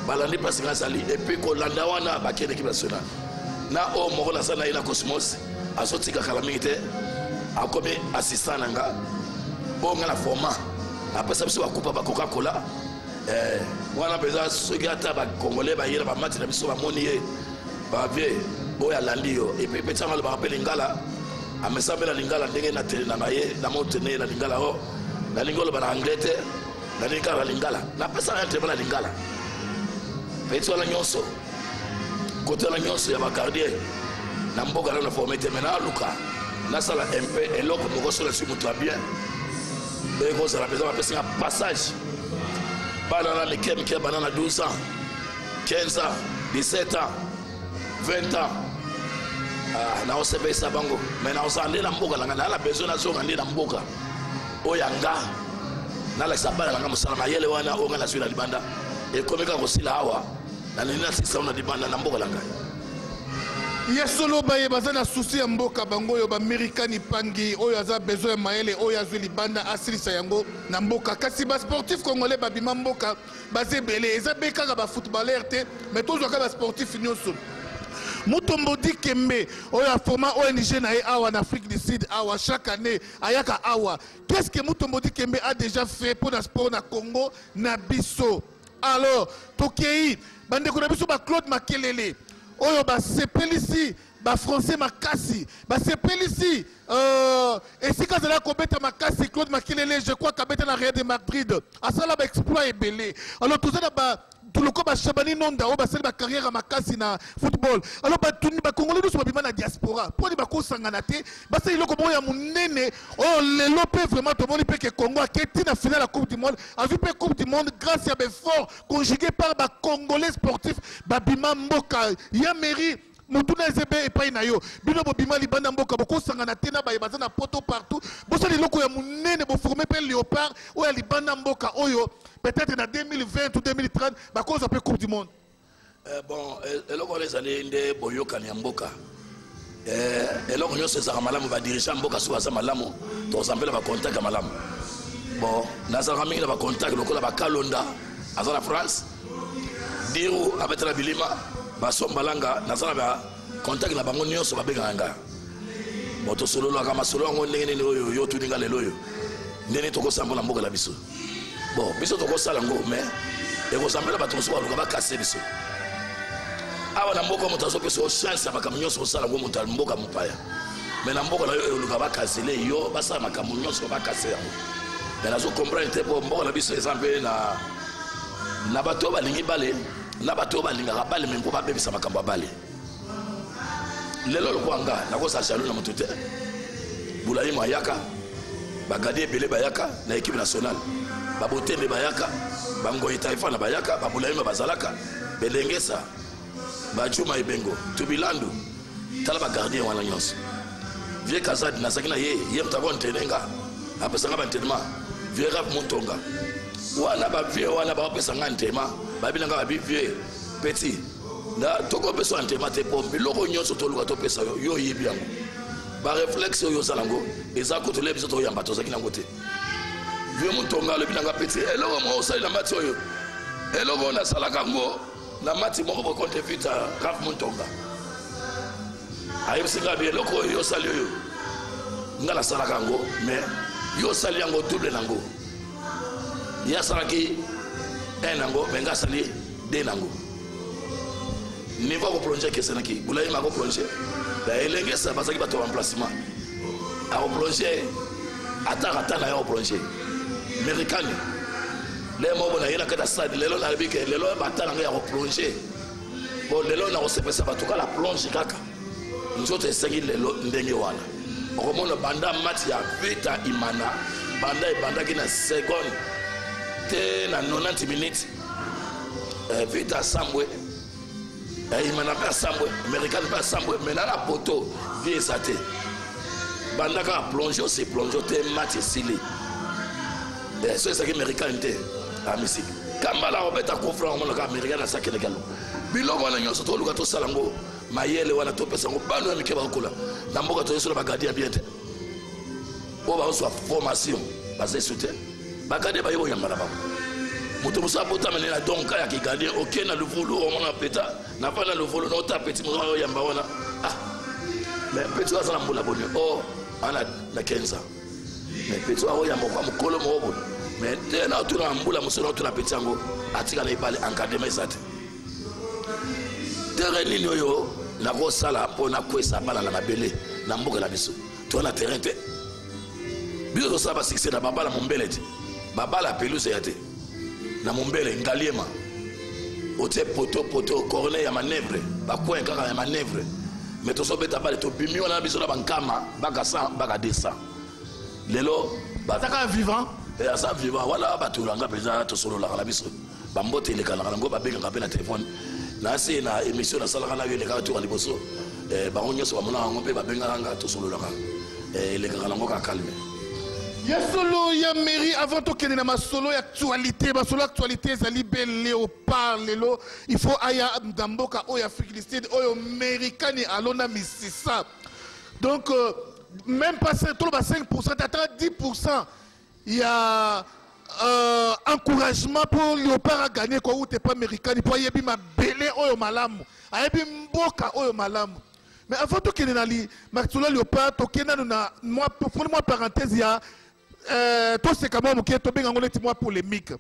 Speaker 6: balandi place ngasali et puis ko landa wana bakene équipe nationale na o moko na sana ina Cosmos azotika kala mingi te akomi assistant nanga onga na format apesa biso bakupa ba Coca-Cola wana peza soki ata bakongolais bayela bamati na biso bamoni ye bavie oyo alandi yo epe petanga lo bakape lingala amesambela lingala ndenge na tele na baye na motene na lingala o nalingi oloba na anglais te nalingi kaka na lingala napesanga entraînement na lingala peti wana nyonso kote wana nyonso ya bagardien na mboka na forme te mena luka nasala mpe eloko moko sola si moto ya bien ekozala peza bapesanga passage banana mike banana 12 ans 15 ans 17 ans 20 ans na osepesa bango mais na osande na mboka nanga na besoin na zonga ndi na mboka oyanga na la sabala nanga musala mayele wana onga na swila libanda e komeka kosila hawa na nina sisa na libanda na mboka nanga
Speaker 1: yesolo baye baza na souci ya mboka bango oyo baamerikani pangi oyo aza besoin ya mayele oyo azwi libanda asilisa yango na mboka kasi basportif congolais babima mboka baza ebele eza be kaka bafootballer te mais tozwaka basportif nyonso Mutombodi Kembe oyo aforma ONG na ye awa na Afrique du Sud awa chaque année ayaka awa qu'est-ce que Mutombodi Kembe a déjà fait pour le sport na Congo na biso alors tokei bandeko na biso ba Claude Makelele oyo basepelisi bafrançais makasi basepelisi esika zala kobeta makasi Claude Makelele je crois kabeta na Real de Madrid asala baexploit ebele alors toza na tout le corps Chabani Nonda, basali ba carrière makasi na football. Alors batuni ba Congolais nous bima na diaspora. Pour les bako sanganate, basali loko boya munene. Oh les lopé vraiment tout le monde peut que Congo a été na finale la Coupe du Monde. A vu Coupe du Monde grâce à l'effort conjugué par ba Congolais sportifs, ba bima mboka. Ya mairie Mutuna Zebe et pas nayo. Bino bobima libanda mboka boko sangana tena ba bazana poto partout. Bosa loko ya munene bo former pe Léopard ou ya libanda mboka oyo peut-être en 2020 ou 2030 ba cause après Coupe du Monde.
Speaker 6: Bon, eloko les années ndé boyoka ni mboka. Eloko nyo seza malamu ba dirigeant mboka so za malamu to zambela ba contact malamu. Bon, nazara mingi na ba contact lokola ba Kalonda azala France. Diru abetela bilima basombalanga nazala ba contact na bango nyonso babenganga moto solo la kama solo ngo ndenge ni oyo yo tuninga lelo yo ndeni toko sambola mboka la biso bon biso toko sala ngo mais e ko sambela bato so baluka ba kase biso awa na mboka moto so peso chance ba kam nyonso sala ngo moto mboka mupaya mais na mboka la yo luka ba kase le yo basa makamu nyonso ba kase yango mais nazo comprendre te bo mboka la biso exemple na bato balingi bale na bato balingaka bale mengo babebisa makambo bale lelo lokwanga nakosa jalo na moto te bulayi mayaka bagadi ebele bayaka na équipe nationale babotende bayaka bangoyi taifa na bayaka babulayi bazalaka belengesa bajuma ibengo tubilandu tala ba gardien wana nyonso vie kazadi na sakina ye mtabo ntenenga apesanga bantenema vie rap montonga wana ba vie wana ba pesanga ntema babina nga ba vie petit na toko peso antema te pombe loko nyonso to luka to pesa yo yebi yango ba réflexe yo salango ezako to lebiso to yamba to zakina ngote vie montonga le binanga petit eloko mo osali na mati oyo eloko na salaka ngo na mati moko bo konte vita rap montonga ayo singa bien loko yo sali yo ngala salaka ngo mais yo sali yango double nango ya salaki nango benga sali de nango niveau ko plonger que senaki bulayi ma ko plonger ba elenge sa basaki ba to remplacement a ko plonger ata na yo plonger américain les mobo na yena kata stade lelo na bike lelo batala nga ya ko plonger bon lelo na ko sepesa ba to kala plonge kaka nzoto esaki lelo ndenge wana okomona banda match ya vita imana banda ki na seconde te na 90 minutes vita sambwe imana pa sambwe américain pa sambwe mais na la poto vie sate banda ka plonger c'est plonger te match sili so c'est américain te a musique kambala obeta confront mon ka américain na sakene galo biloko na nyonso to luka to salango mayele wana to pesa ngo bano mike ba kola na mboka to yeso ba gardia bien te o ba so formation basé soutien ba gardia ba yo yamba na ba moto musa bota menena donc ya ki gardia OK na le volo on a peta na pas na le volo no ta petit mo yamba wana mais petit wa sana mbula bonne ana na 15 ans mais petit wa yamba kwa mkolo mo bo mais tena tu na mbula muso tu na petit yango atika na ibale encadrement sate terrain nini oyo na ko sala pona kwesa bala na mabele na mboka la biso to na terrain te biso to saba succès na babala mombele te babala pelouse ya te na mombele ngaliema ote poto corner ya manœuvre ba coin kaka ya manœuvre mais to so beta bale to bimi wana biso na bankama baka 100 baka 200 lelo
Speaker 1: bataka vivant
Speaker 6: et à ça vivant voilà ba to langa peza to solo la biso ba mbote le kala ngo ba benga pe na téléphone na c'est na émission na salaka na yo le ka to liboso ba onyo so ba mona ngo pe ba benga nga to solo la le kala ngo ka calme.
Speaker 1: Ya solo ya mairie avant to kene na masolo ya actualité ba solo actualité ezali bel Léopard lelo il faut aya ndamboka o ya Afrique du Sud o américain alona misisa donc même pas tout le 5% t'attends 10% il y a encouragement pour Léopard à gagner quoi ou t'es pas américain pour yebi ma belé o malamu ayebi mboka o malamu. Mais avant to kene na li Maxula Léopard to kene na moi pour moi parenthèse il y a tout ce que moi qui to benga ngole ti moi polémique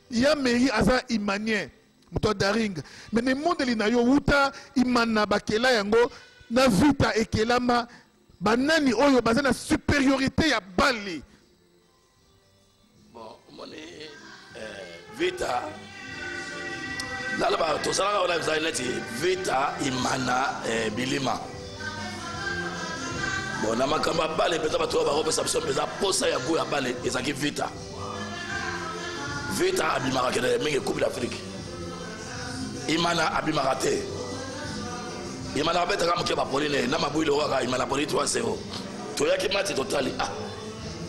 Speaker 1: il y a mairie aza imanien muto daring mais le monde li na yo uta imana bakela yango na vita ekelama banani oyo bazana supériorité ya bali
Speaker 6: bon moni vita nalaba tosalaka wana ezali neti vita imana bilima bon na makambo ya bale mpenza bato oyo bakopesa biso mpenza posa ya goût ya bale ezalaki vita abimaka kende mingi coupe d'Afrique imana abimaka te imana abetaka moke bapoline na mabwile okaka imana poli 3-0 toyaki mati totali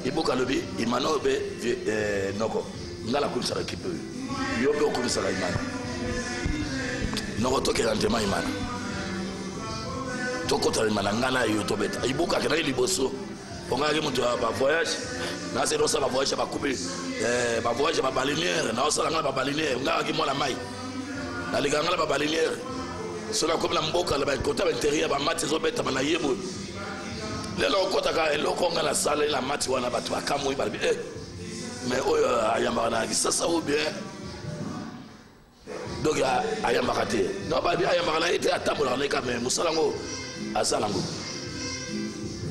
Speaker 6: ibuka lobi imana oyo be noko ngala akumisaka ekipe oyo yo mpe okumisaka imana noko tokela ntema imana tokotala imana ngana yo tobeta ibuka akenaki liboso ongaki moto ya bavoyage nase nosala bavoyage bakubi bavoyage babaliniere naosala ngana babaliniere ngakaki mwana mai nalikaka ngana babaliniere so nakomi na mboka bakota bainterieur bamati ezobetama na ye boye lelo okotaka eloko nga na sala na mati wana bato bakamwi balobi mais oyo ayambaka na kisasa ou bien donc ayambaka te non balobi ayambaka na ye te atambolaka na ye ka mais mosala yango asala yango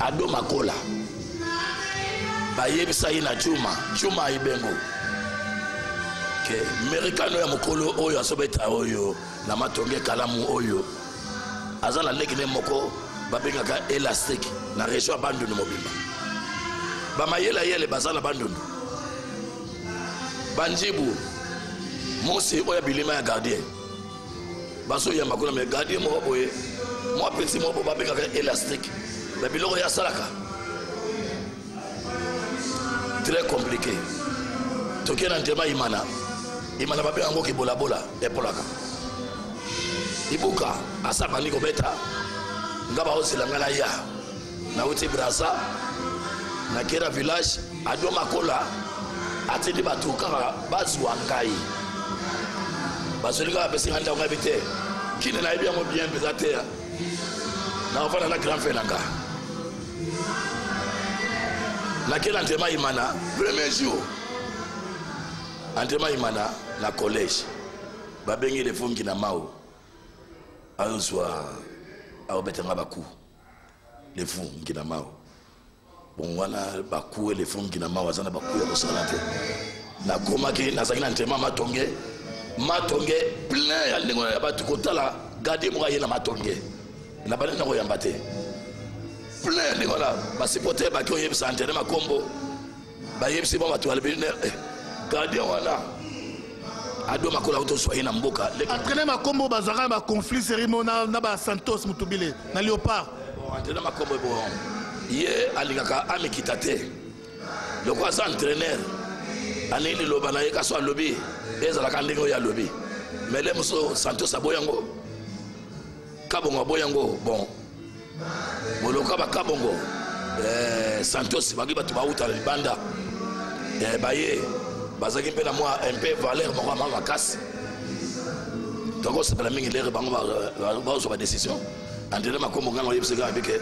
Speaker 6: ado makola bayebisa ye na juma ayibengo ke amerikano ya mokolo oyo azobeta oyo na matonge kalamu oyo aza na leki ne moko babengaka elastique na région ya bandundu mobimba bamayele baza na bandundu banjibu mosi oyo bilima ya gardien bazoyamba kuna me gardien moko boye mwa petit moko babengaka elastique babiloko ya asalaka très compliqué tokie na ntema imana babenga yango kibolabola epolaka ibuka asa bandi kobeta nga baosila nga na ya nauti brasa na kera village ado makola atindi bato kaka bazwa ngai bazoli kaka besinga ntango yabi te kini nayebi yango bien mpenza te nakofanda na grand frère na nga nakela ntema imana premier jour antema imana na collège babengi le fongi na mao azwa aobetanga baku le fongi na mao bon wana baku le fongi na mao azana baku ya kosala te nakomaki nazalaki na ntema matonge plein ya ndenge ya bato kotala gardien moko aye na matonge na bana na koyamba te plein ya ndenge wana basipote baki oyebisa antene makombo bayebisi ba bato balebi gardien wana ado makola auto soye na mboka
Speaker 1: entraîner makombo bazaka ba conflit serimo na ba Santos Mutubile na Léopard
Speaker 6: bon entraîner makombo bon ye alingaka amikita te loko asa entraîneur aneli loba na ye kaso alobi ezalaka ndenge oyo alobi mais le moso Santos aboyango kabongo aboyango bon moloka bakabongo Santos bagi bato bauta na libanda baye bazaki mpe na mwa mpe valeur moko ama makasi tokosepela mingi lere bango bazwa badécision antene makombo ngana oyebisaka abike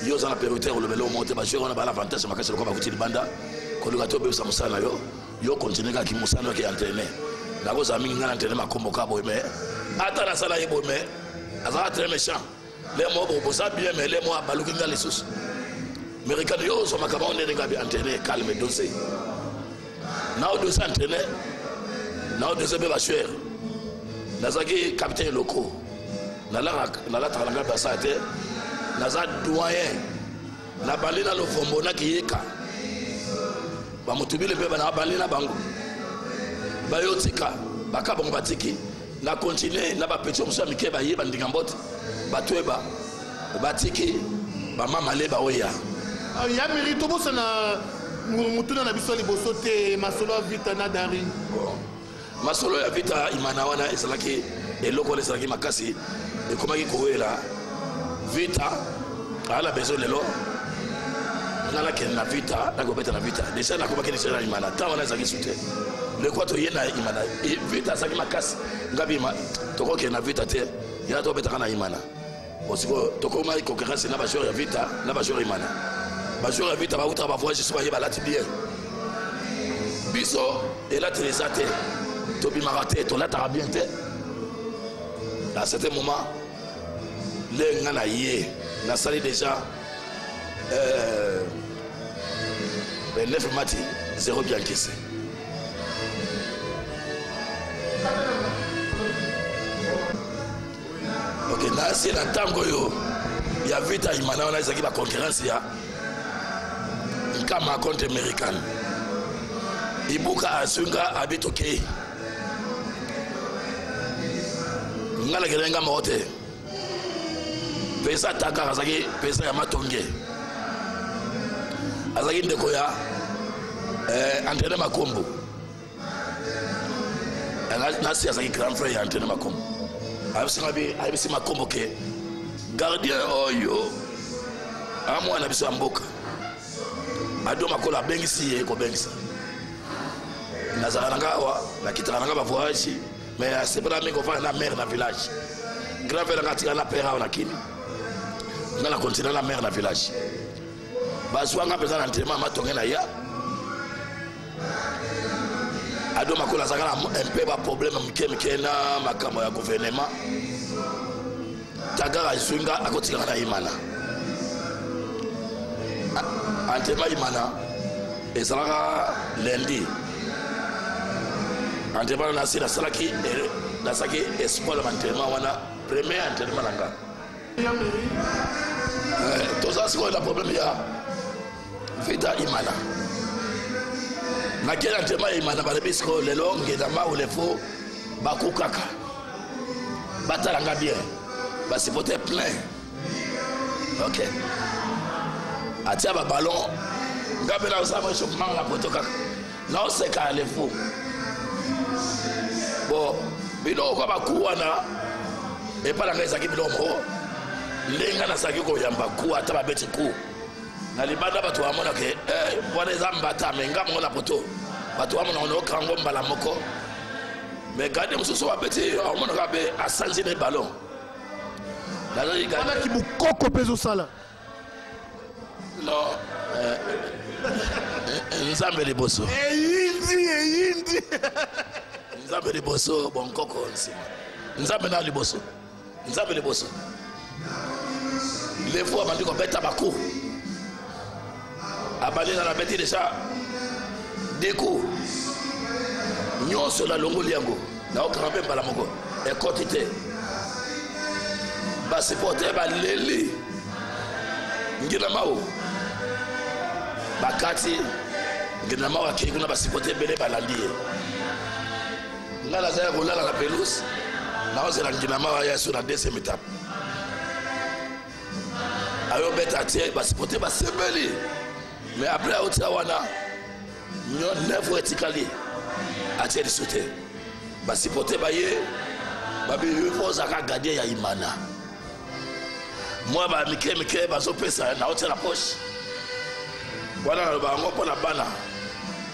Speaker 6: yo oza na priorité olobele omo te bajoueur wana bana avantage makasi lokola bakuti libanda koluka te obebisa mosala na yo continue kaki mosala yoki entraîne nakozala mingi ngana antene makombo ka boye mais ata nasala ye boye mais azalaka très méchant le mo bobosa bien mais le mo abaluki nga lisusu amerikano yo ozwamaka bango ndenge ngabi entraîne calme dosé na odose entraîné na odose mpe bachoueur nazalaki capitaine loko nalataka na ngai basa te naza doyen na bandi na lofombo nakiyeka bamotubile mpe na bandi na bango bayotika baka bango batiki na continue na bapetio mosu ya mike bayeba ndinga mbote batweba batiki bamama le baoya
Speaker 1: ya mérite obosana mutuna na biso liboso te masolo ya vita na dari
Speaker 6: masolo ya vita imana wana ezalaki eloko wana ezalaki makasi ekomaki kowela vita ala bezo lelo nga nakende na vita nakobeta na vita deja nakomaki deja na imana ntango wana ezalaki su te lekwa toye na imana vita azalaki makasi nga bima tokokende na vita te ya tobetaka na imana osiko tokomaki concurrence na bajoueur ya vita na bajoueur imana bajoueur ya vita bautaka bavoyage so baye balati bien biso elatilisa te tobimaka te tolataka bien te à certain moment le nga na ye nasali déjà 9 mati 0 bien encaissé nasi na ntango oyo ya vita imana wana ezalaki baconcurrence ya nkama contre américaine ibuka asunga abitoke ngala kelenga mote pesa taka azaki pesa ya matonge azaki ndeko ya Antene Makombo nasi azaki grand frère ya Antene Makombo ayebisi Makombo ke gardien oyo amwana biso ya mboka ado makola abengisi ye kobengisa nazala nanga awa nakitaka nanga bavoyage mais asepela mingi kofana na mare na village grand frère nanga atika na pere awa nakini nga na continue na mare na village bazwanga mpenza na ntelema matonge na ya ado makola azalaka na un peu baproblème mike na makambo ya gouvernement tagara ezwinga akotikaka na imana antema imana ezalaka lundi antema nasi nasalaki espoir ya antema wana premier antema na nga toza sikoyo na problème ya vita imana nakeli antema imana balebi sikoyo lelo ngendama ulefo bakukaka batalanga bien basipote plein ok atia babalon nga mpe naosala échauffement na poto kaka naoseka lefo bon biloko kwa baku wana epa na ngai ezalaki biloko moko ndenge nasalaki koyamba ku ata babeti ku na libanda bato bamona ke wana eza mbata me nga mongo na poto bato bamona okango mbala moko me gade mosusu babeti amonaka be asanzi na balon
Speaker 1: anaki bokoko mpe ezosala
Speaker 6: non nzambe liboso
Speaker 1: eyindi
Speaker 6: nzambe liboso bonkoko nsima nzambe na liboso nzambe liboso lefu abandi kobeta baku abandi na beti deja deku nyonso na longoli yango naokanga mpe mbala moko ekoti te basipote baleli ngina mao bakati ngina mao akei kuna basipote ebele balandi ye nga nazali kolala na pelouse naozela ngina mao ayaso na deuxième étape ayobeta tie basipote basepeli mais après aotia wana nefu etikali atie liso te basipote baye babipo ozalaka gardien ya imana mwa bamike bazopesa naotia na poche wana naloba yango mpo na bana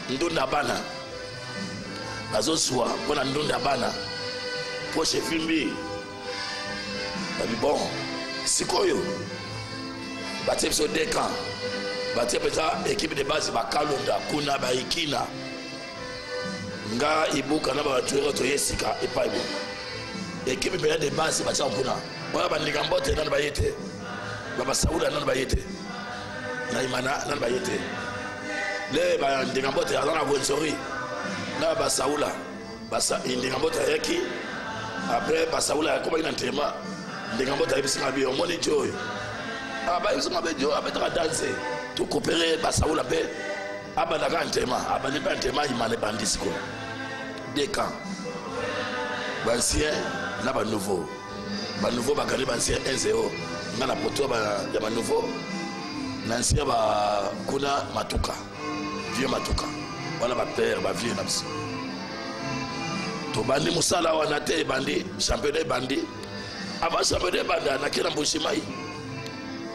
Speaker 6: ndunda bana bazoswa mpo na ndunda bana poche efimbi babi bon sikoyo batie biso dekan batie mpenza ekipe de base bakalonda kuna baikina nga ibuka na batuere toye sika epai bo ekipe mpenza de base batia kuna wana bandika mbote nani baye te babasaula nani baye te na imana nani baye te le bandika mbote aza na vonsori na basaula ndika mbote ayaki apres basaula yakomaki na ntema ndika mbote ayebisinga bi omoni ti oyo bayebisinga be dio abetaka danse tokopere basaula mpe abandaka ntema abandi mpe ntema imana ebandi sikoyo deux camps bancien na banouveau banouveau bagani bancien 1-0 nga na poto ya banouveau na ancien bakuna matuka vieux matuka wana bapere bavie na biso tobandi mosala wana te ebandi championnat ebandi ava championnat ebanda nake na mbushimai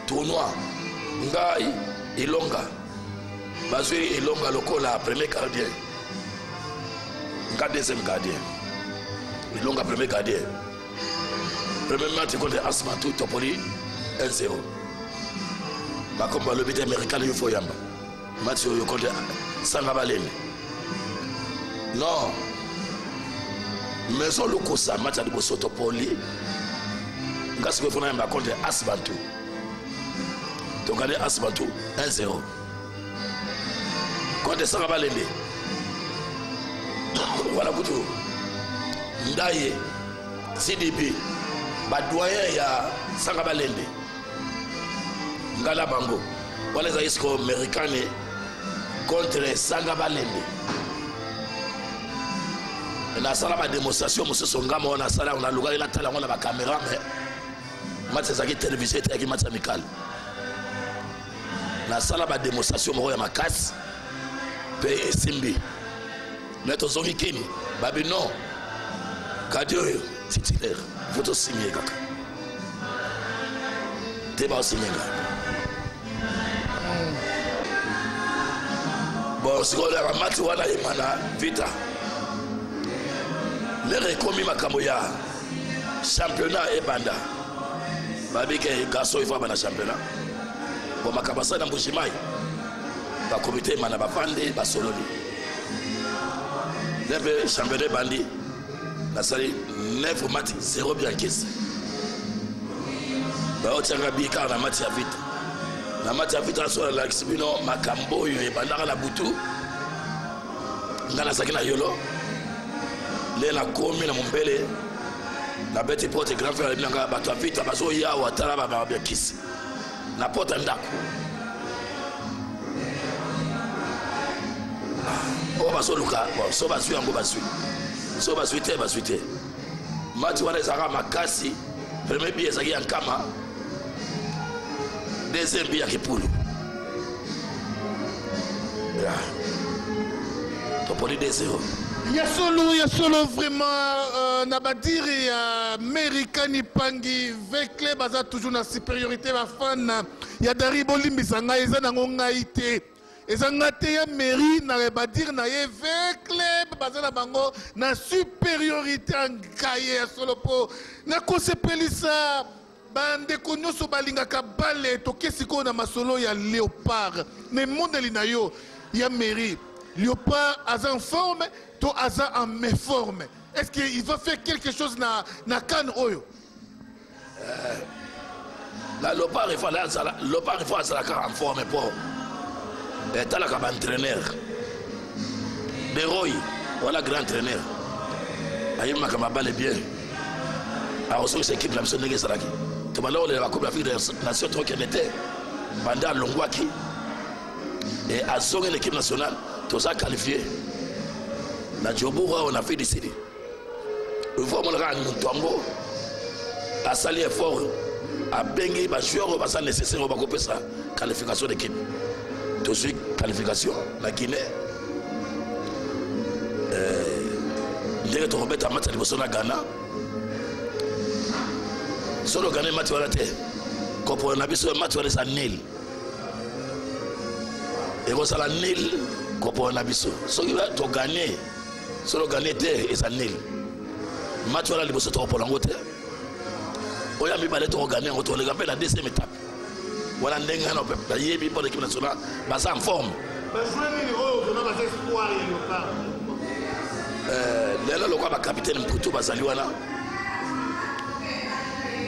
Speaker 6: tournoi ngai ilonga bazwi ilonga lokola premier gardien nga deuxième gardien ilonga premier gardien premier match contre Asmatu Topoli 1-0 bakombo balobi te américain yo fo yamba match oyo contre Sanga Balemi non maison lokosa match ya liboso Topoli nga sikoyo fona yamba contre Asmatu tokande Asmatu 1-0 contre Sanga Balemi wala kutu ndaye CDP badoyen ya Sanga Balende ngala bango wana eza isiko américaine contre Sanga Balende nasala badémonstration mosusu ngama wana asala na lukaki natala yango na bacaméra mais match ezalaki télévision eteyaki match amical nasala badémonstration moko ya makasi mpe esimbi me tozongi kini babi non kadi oyo titulaire fo tosimie kaka te baosimyenga bon sikoyaka mati wana yema na vita lere ekomi makambo ya championnat ebanda babike garçon ifo abana championnat bon makambo asali na mbushimai bakomite ema na bafande basololi nde championnat ebandi nasali 9 mati 0 biankesi baotianga bikaka na mati ya vita na mati ya vita naso nalakisi bino makambo oyo ebandaka na butu nga nazalaki na yolo le nakomi na mombele na beti porte grand frère nanga bato ya vita bazoya awa tala babiakisi na porte ya ndako oyo bazoluka so bazwi yango bazwi so bazwi te mati wana ezalaka makasi premier bi ezalaki ya nkama deuxième bi ya kipulu toponi 2-0
Speaker 1: ya solo vraiment na badiri ya Amerikani pangi vekle baza toujours na supériorité bafana ya dari bolimbisa ngai eza nango ngai te eza nga te ya mairie na badiri na ye vekle baza na bango na supériorité ya ngai ya solo po nakosepelisa bandeko nyonso balingaka bale tokesi koyo na masolo ya Léopard me mondeli na yo ya mairie Léopard aza en forme to aza en méforme. Est-ce qu'il va faire quelque chose na Cannes oyo?
Speaker 6: La Léopard il faut azalaka en forme pour etalaka baentraîneur Deroy voilà grand entraîneur ayemaka mabale bien aosokisa équipe na biso ndenge ezalaki tobanda olela bacoupe d'Afrique des Nations tokende te banda alongwaki et azongi l'équipe nationale toza qualifié na Djobura on a fait décider il faut mon rang Ntongo a sali effort a bengi ba joueur ba ça nécessaire ba couper sa qualification d'équipe tout suite qualification la Guinée ndenge to remettre match à liboso na Ghana solo Ghana match wala te ko na biso match wala sa nil et ko sala nil ko na biso so to gagner solo gagner te eza nil match wala liboso to polango te oya mi balé to gagner on to le gapé la deuxième étape wala ndenga no peuple yebi pour l'équipe nationale basa en forme lelo lokwa ba capitaine Mputu bazali wana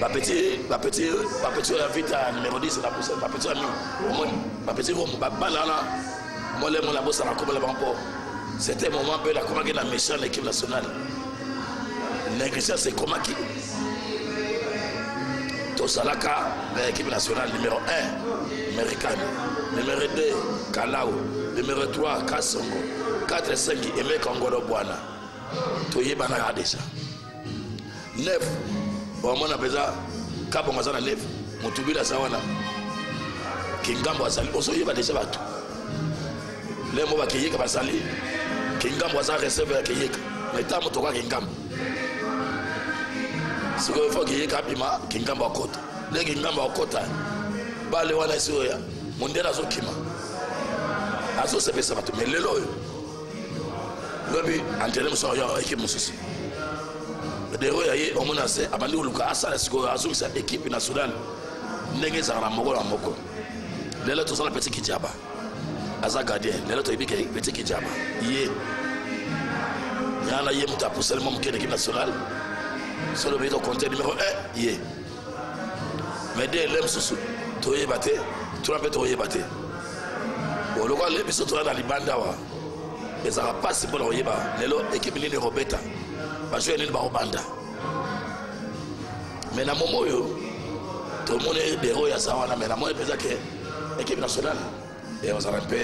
Speaker 6: ba petit ya vita numéro 10 la pousse ba petit ami ba petit rom ba balana mole mon la bossa la comme la banco c'était un moment peu la comment que la méchant l'équipe nationale négociation c'est comment qui to salaka l'équipe nationale numéro 1 américaine numéro 2 Kalao numéro 3 Kasongo 4 5 Aimé Kongolo Bwana to yebana déjà 9 bon mon apesa kabonga sana 9 mutubila sawana kingambo asali oso yeba déjà bato les mots qui yeka basali kingambo asa receveur qui yeka mais tant moto kwa kingambo siko faut que yeka bima kingambo akota les kingambo akota bale wana soya mondela zokima aso sepesa bato mais lelo lobi antene muso ya équipe mususu dero yaye omona se abandi uluka asala siko azungisa équipe nationale ndenge za moko na moko lelo to sala petit kijaba aza gardien lelo to ibike petit kijaba ye yana ye muta pousse le monde qui équipe nationale solo beto compter numéro 1 ye mais dès l'homme sous to yebate to rapete to yebate o lokwa le biso to na libanda wa ezaka pasi pour oyeba lelo équipe nini Robeta ba jouer nini ba obanda Mais dans le moment où tout le monde est des héros, mais dans le moment où l'équipe nationale, et on s'en un peu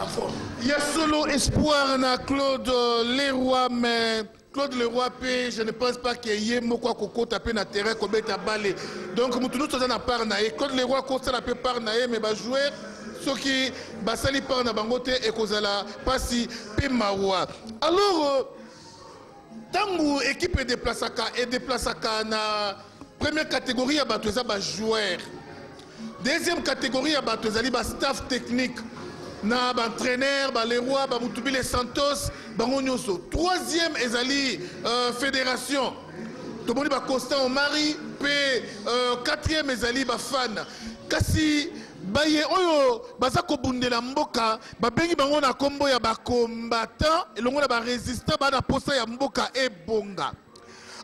Speaker 6: en forme.
Speaker 1: Il y a solo espoir na Claude Leroy, mais Claude Leroy, je ne pense pas qu'il y ait beaucoup de taper na terrain comme à balai. Donc, nous sommes en part naé. Claude Leroy constate la part naé, mais va jouer ce qui va salir par na bangote et kozala passi pe mawa. Alors, tangu équipe déplaçaka na première catégorie à batouza ba joueur. Deuxième catégorie à batouza li ba staff technique. Na entraîneur, Leroy, Moutubile Santos, Bangonyoso. Troisième ezali fédération. Tout le monde va Constant Omari, quatrième ezali fan. Kasi baye oyo bazako bundela mboka, babengi bango na kombo ya ba combattant, et longo na ba résistant ba na posa ya mboka e bonga.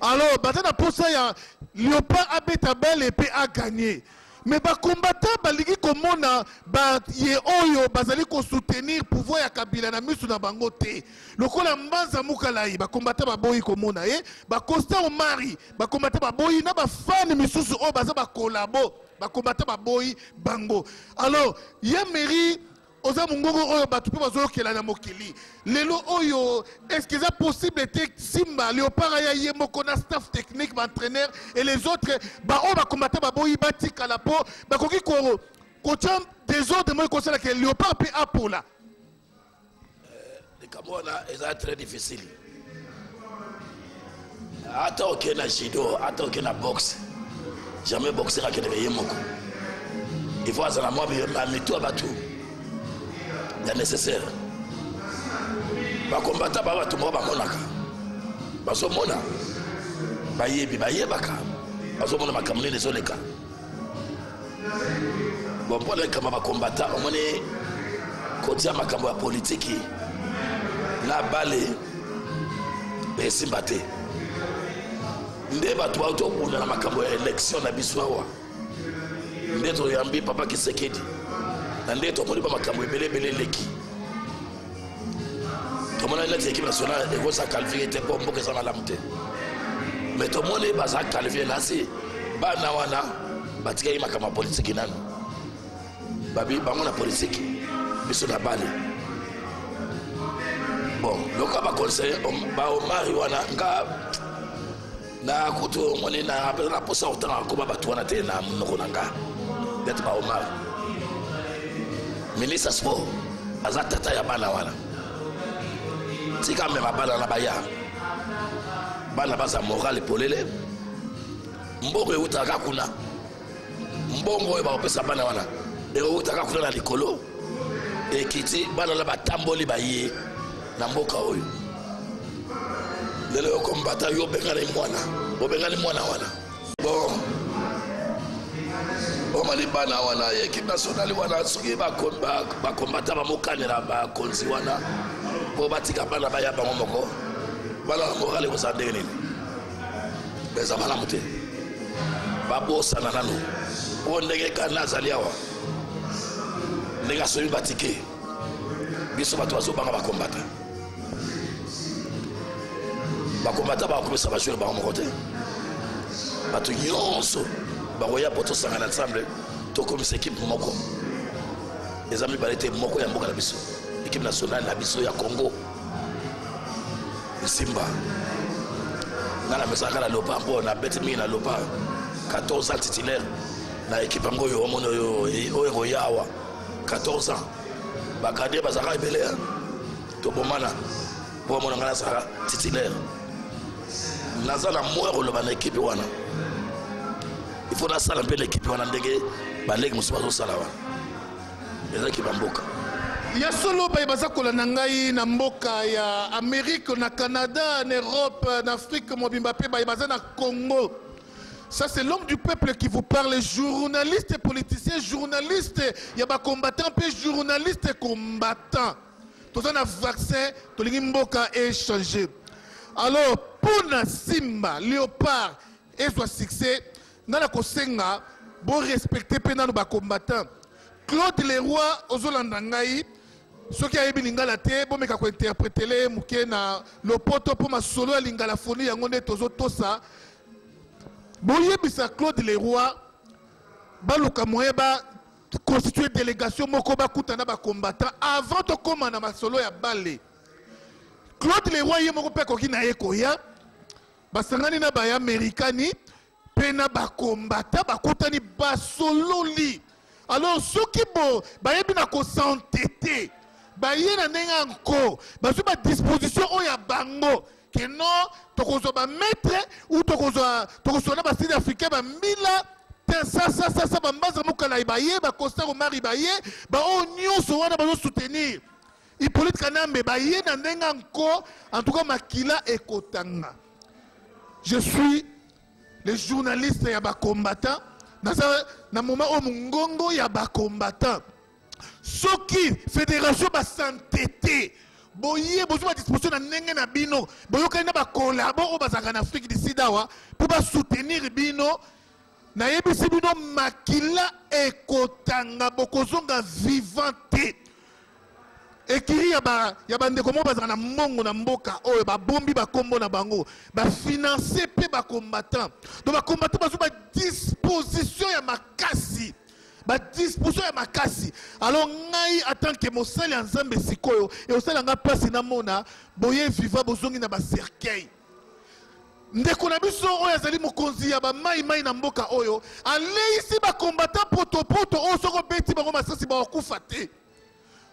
Speaker 1: Alors, bata na posa ya Léopard abeta belle et pe a gagné. Mais les combattants baligi komona ba ye oyo bazali ko soutenir pouvoir ya Kabila na misu na bango te. Lokola mbanza mukalai ba combattants ba boyi komona ba Constant Omari ba combattants ba boyi na ba fan misusu o baza ba collabo ba combattants ba boyi bango. Alors ya mairie oza mungongo oyo batu pe bazo kela na mokili. Lelo oyo est-ce que c'est possible que Simba Léopard ya yemoko na staff technique ba entraîneur et les autres ba o ba combattant ba boyi batika la po ba koki ko cham des autres moi conseil que Léopard pe apola.
Speaker 6: Les Camerounais est très difficile. Ata ok na judo, ata ok na boxe. Jamais boxer avec des yemoko. Il faut azana moi mais toi batu. C'est nécessaire. Les combattants sont monaka. Ils sont monaka. Ils sont monaka. Ils sont monaka. Bon, pour les combattants, on est côté de politique. La balle est simbatée. Ndeba toi auto pour la makambo élection na biswawa. Ndeto yambi papa Kisekedi. Nande to moni ba makambo ebele leki. To mona ile équipe nationale et ça qualifier était pour mboka za malamte. Mais to moni ba za qualifier là si ba na wana batika yi makambo politique nanu. Babi ba mona politique biso na bale. Bon, loka ba conseiller ba Omari wana nga na kuto moni na apela posa otanga ko ba batwana te na mnoko nanga. D'être ba Omari. Ministre sport aza tata ya bana wana tika mema bana na baya bana baza moral polele mbongo eutaka kuna mbongo eba opesa bana wana eutaka kuna na likolo ekiti bana la batamboli baye na mboka oyo lelo kombata yo bengale mwana wana bon omali bana wana équipe nationale wana soki ba combattant ba mokanela ba konzi wana po batika bana ba ya bango moko bana morale ko sande nini beza bana muté ba bosa na nanu po ndenge kana zaliawa ndenge soyi batike biso bato bazo banga ba combattant ba komisa ba jouer ba moko te bato nyonso baroya poto sangana ensemble to comme cette équipe moko les amis balete moko ya mboka na biso équipe nationale na biso ya Congo Simba ngana mesaka na Léopard mpo na bête mingi na Léopard 14 ans titulaire na équipe ngo yo mono yo yawa 14 ans bakade bazaka ebele to bomana po mono ngana saka titulaire nazala moyo lo bana équipe wana. Il faut ça un peu l'équipe wana ndenge baleki musubazo salawa. Les équipes mboka.
Speaker 1: Ya solo ba baza kolanda ngai na mboka ya Amérique, na Canada, en Europe, en Afrique, mobimba pe ba baza na Congo. Ça c'est l'homme du peuple qui vous parle, journaliste, politicien, journaliste, ya ba combattant pe journaliste combattant. Tout un vaccin, to lingi mboka échanger. Alors pour na Simba, Léopard et soit succès nana kosenga bon respecter pe nanu ba combattant. Claude Leroy ozolanda ngai soki ayebi lingala te bomeka ko interpréter le muke na lopoto po masolo ya lingala foni yango nde tozotosa boyebisa Claude Leroy baluka moye ba constituer délégation moko bakutana ba combattant avant de koma na masolo ya bale. Claude Leroy ye moko pe koki na ye koya basangani na ba ya amerikani pe na ba combattant bakutani basololi. Alors ceux qui bo bayebi na ko s'entêter baye na ndenge encore bazu ba disposition oya bango que non tokozo ba maître ou tokozo na ba sud africain ba mila ça bambaza mukala ibaye ba Costa Omar ibaye ba onyoso wana ba soutenir Hippolyte Kanambe baye na ndenge encore en tout cas makila ekotanga. Je suis le journaliste ya ba combattant na moment au mungongo ya ba combattant soki fédération ba s'entêter boye bozo ba disposition na ndenge na bino boyoka na ba collabo bazaka na Afrique du Sud awa pour ba soutenir bino na yebisi bino makila ekotanga bokozonga vivante ekiri ya bandeko mo bazaka na mbongo na mboka oyo babombi bakombo na bango bafinanse pe bacombattant donc bacombattant bazo badisposition ya makasi badisposition ya makasi. Alors ngai en tant que mosali ya nzambe sikoyo eosalanga mpasi namona boye viva bozongi na bacercueil ndeko na biso oyo azali mokonzi ya bamai na mboka oyo aleisi bacombattant potopoto oyo soko beti bango masasi bakokufa te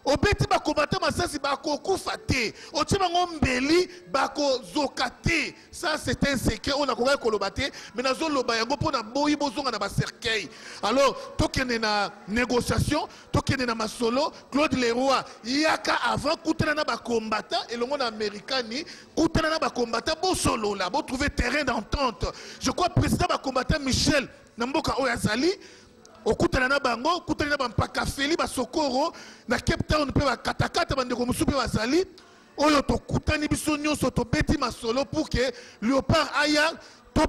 Speaker 1: obeti bacombattant masasi bakokufa te otie bango mbeli bakozoka te. Ça c'est un secret oyo nakokaki koloba te mais nazoloba yango mpona boyi bozonga na bacercueil. Alors tokende na négociation tokende na masolo Claude Leroy yaka avant kutana na bacombattant elongo na amerikani kutana na bacombattant bosolola botrouver terrain d'entente. Je crois président bacombattant Michel na mboka oyo azali okutana na bango kutana na bampaka feli basokoro na Cape Town pe bakatakata bandeko mosusu pe bazali oyo tokutani biso nyonso tobeti masolo pour que Léopard aya to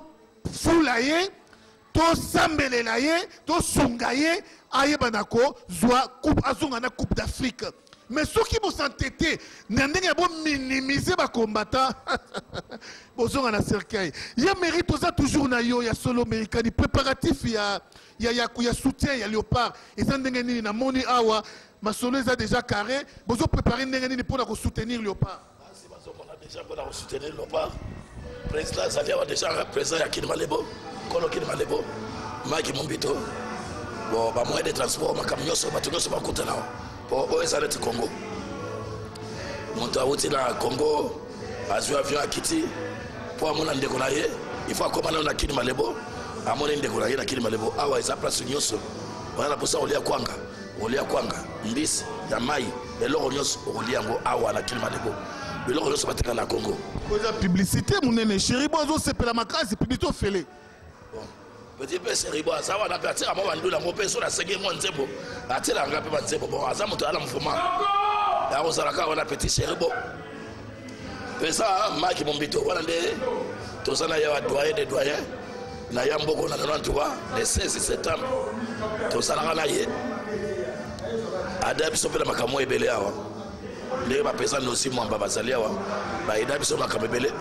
Speaker 1: fula ye to sambelela ye to sunga ye aye banako zwa coupe azonga na Coupe d'Afrique. Mais ceux qui vont s'entêter n'andenge ya bo minimiser ba combattant bozonga na cercueil ya mérite oza toujours na yo ya solo amerikani préparatif ya soutien ya Léopard eza ndenge nini na moni awa masolo eza déjà carré bozo préparer ndenge nini pour ko soutenir Léopard.
Speaker 6: Si bazo on a déjà pour soutenir Léopard président Zalia a déjà président ya Kilimalebo Kolo Kilimalebo Maki Mombito bon ba moyen de transport makamyo so batunyo so bakutana o ezaleti Congo moto awuti na Congo azwi avion akiti po amona ndeko na ye il faut akomana na Kilimalebo amona ndeko na ye na Kilimalebo awa eza place nyonso wana posa olia kwanga mbisi ya mai eloko nyonso olia yango awa na Kilimalebo eloko nyonso bateka na Congo
Speaker 1: koza publicité munene chéri bozo sepela makasi publicité fele
Speaker 6: petit peu seribo azawa na pati amo bandula mo peso na senge mo nzebo atela ngape banzebo bon azamu to ala mfuma ya ozalaka wana petit seribo pesa Maki Mombito wana nde tozana ya doyen de doyen na yamboko na 93 le 16 septembre tozana na ye adab sopela makamo ebele awa ndenge bapesa nosi mwamba bazali awa baida biso makambo ebele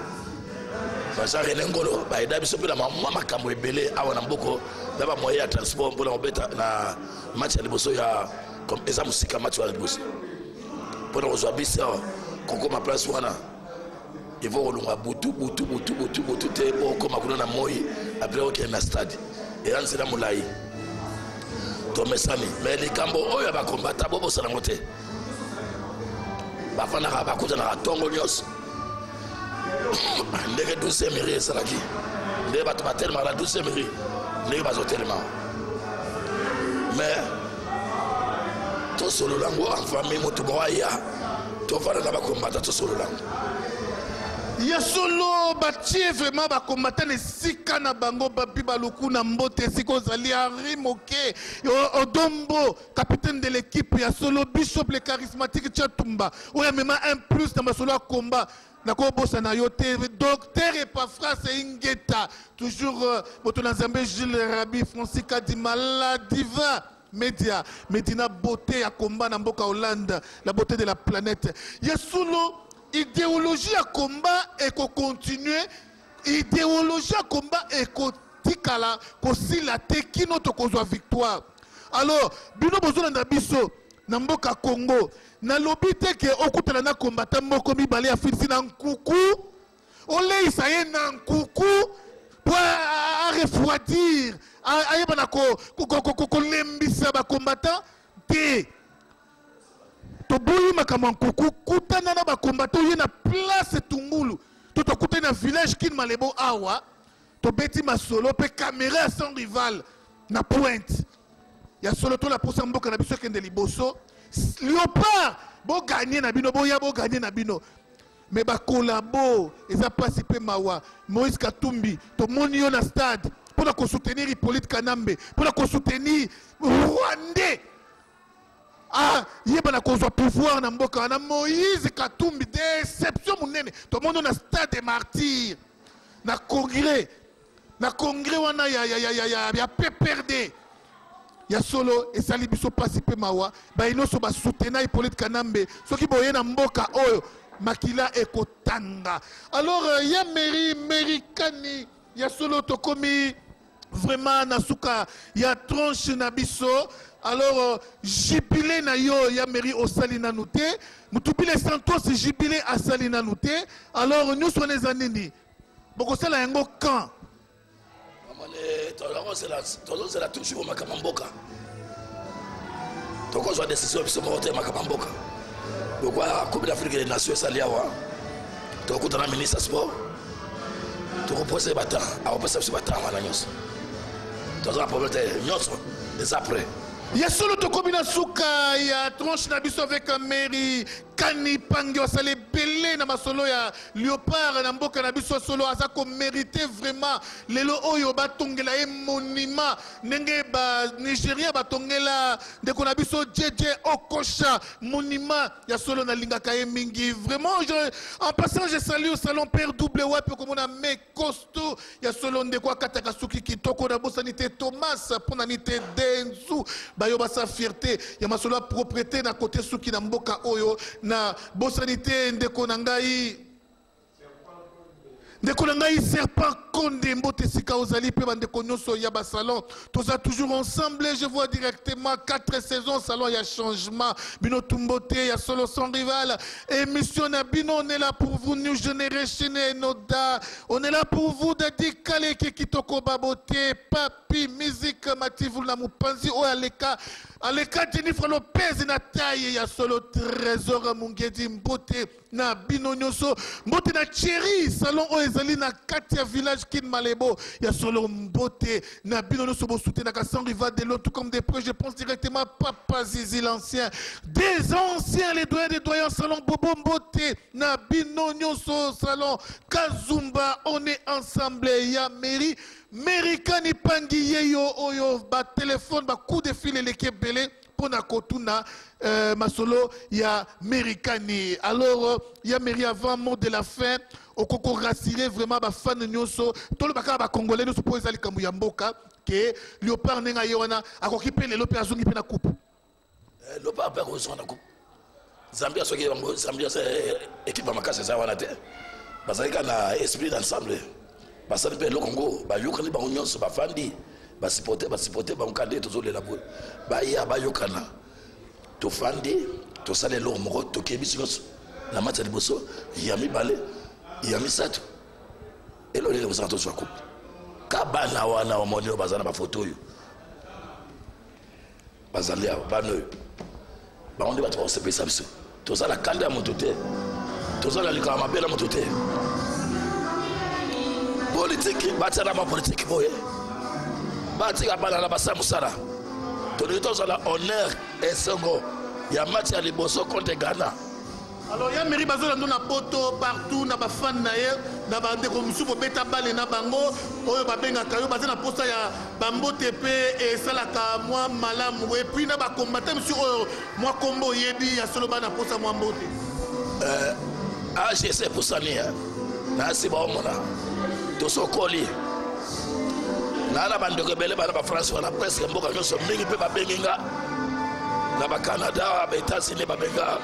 Speaker 6: bazare nengolo baida biso pela makambo ebele awa na mboko baba moyen ya transport mpona kobeta na match ya liboso ya eza musika match ya liboso mpona kozwa bisi awa kokoma place wana ivo kolunga butu te okoma kuna na moi apres okende na stade eya nzela molai tomesani mais likambo oyo ya bakombata bobosana ngo te bafanaka bakutanaka ntongo nyonso ndenge 12 mairie esalaki ndenge bato batelemaka na 12 mairie ndenge bazotelemaka mais tosololango en famille moto moko aya tofanda na bakombata tosololango
Speaker 1: ya solo batie vraiment bakombata na esika na bango bapi baluku na mbote esika ozali Henri Moke Odombo capitaine de l'équipe ya solo Bishop le charismatique Tchatumba oyo amema 1+ na masolo ya komba nakobosa na yo te docteur Epafras Ingeta toujours moto na Nzambe Jules Rabi Francisca Dimala Diva Média Medina beauté ya komba na mboka Hollande la beauté de la planète ya solo idéologie à combat et qu'on continue idéologie à combat et qu'on tikala kosila te kino tokozwa victoire. Alors bino bozona na biso na mboka Congo na lobi te ke okutala na combattant moko mibale ya filisi na nkuku ole isaye na nkuku pour refroidir ayeba ko lembisa ba combattant te to boyi makama nkuku kutana na ba combattant ye na place Tungulu to kutana na village kin malebo awa to beti masolo pe caméra sans rival na pointe ya solo to la posa mboka na biso kende liboso Léopard bo gagner na bino bo ya bo gagner na bino mais ba collabo eza pasi pe mawa Moïse Katumbi to moni yo na stade pour la soutenir Hippolyte Kanambe pour la soutenir Rwandais yeba na kozwa pouvoir na mboka na Moïse Katumbi déception munene to moni na stade des martyrs na congrès wana ya PPRD ya solo et sali biso pasi pe mawa ba inoso ba soutenir Hippolyte Kanambe soki boye na mboka oyo makila ekotanga. Alors ya mairie kani ya solo tokomi vraiment na suka ya tranche na biso. Alors jubilé na yo ya mairie osali na nuté mutubile Santos jubilé asali na nuté. Alors nous sommes les anini boko sala yango quand
Speaker 6: c'est la toujours makamamboka toko zo décision biso mote makamamboka pourquoi Coupe d'Afrique des Nations saliawa toko tana ministre sport toko poser bata a opesa biso bata wana nyos toko la problème nyos des après
Speaker 1: ya solo tokomi na suka ya tranche na biso avec mairie kani pangi osale belé na masolo ya Léopard na mboka na biso solo aza ko mériter vraiment lelo oyo batongela e monument ndenge ba Nigeria batongela ndeko na biso JJ Okocha monument ya solo na lingaka e mingi vraiment en passant je salue au salon Père Double Wap comme on a mes costaud ya solo ndeko akataka suki kitoko na bosanité Thomas pona nité Denzu bayo ba sa fierté ya masolo propriété na côté suki na mboka oyo na bosanité ndeko na ngai serpent konde mbote sika ozali pe bandeko nyonso ya ba salon toza toujours ensemble. Je vois directement 4 saisons salon ya changement bino tumbote ya solo sans rival émission na bino on est là pour vous New Generation et Noda on est là pour vous Dadi Kale kitoko babote papi musique mativu na mupanzi o aleka Jennifer Lopez na taille ya solo trésor mungedi mbote na bino nyonso mbote na chéri salon o ezali na katia village kin malebo ya solo mbote na bino nyonso bo soutenir na sans rival de l'autre comme des près je pense directement Papa Zizi l'ancien des anciens les doyens salon bobo mbote na bino nyonso salon Kazumba on est ensemble ya mairie Amerikani pangi yeyo oyo ba téléphone ba coup de fil les kebele pona kotuna masolo ya Amerikani. Alors ya mairie avant mot de la fin okoko rassurer vraiment ba fan nyonso tolo baka ba congolais nyonso po ezali kambu ya mboka ke Léopard nenga yona akoki pe lelo pe azongi pe na coupe
Speaker 6: Léopard pe ko zona coupe Zambia soki bango Zambia c'est équipe makase za wana te bazalika na esprit d'ensemble basali pe le Congo ba yokani ba nyonso ba fandi ba supporter ba nkande tozolela boye ba ya ba yokana to fandi to sale lo moko to kebisi nyonso na match liboso ya mibale ya misato elo lele ko santo swa coupe kabana wana wa monio bazana ba photo yo bazali ya bano ba onde ba to se pesa biso to sala kanda motote to sala likama mabela motote politique batana ma politique boye batika bana na basa musala to nito la honneur et songo ya match ya liboso contre Ghana.
Speaker 1: Alors ya mairie bazola ndona poto partout na ba fan na ye na ba ndeko musubo beta bale na bango oyo babenga kayo bazana posta ya bambote pe et salaka moi malamu et puis na ba combattant monsieur oyo moi combo yebi ya solo bana posta moi mbote
Speaker 6: je sais pour ça ni na si ba mona to sokoli na na bandeko bele bana ba France wana presque mboka nyonso mingi pe ba benginga na ba Canada ba États-Unis ba benga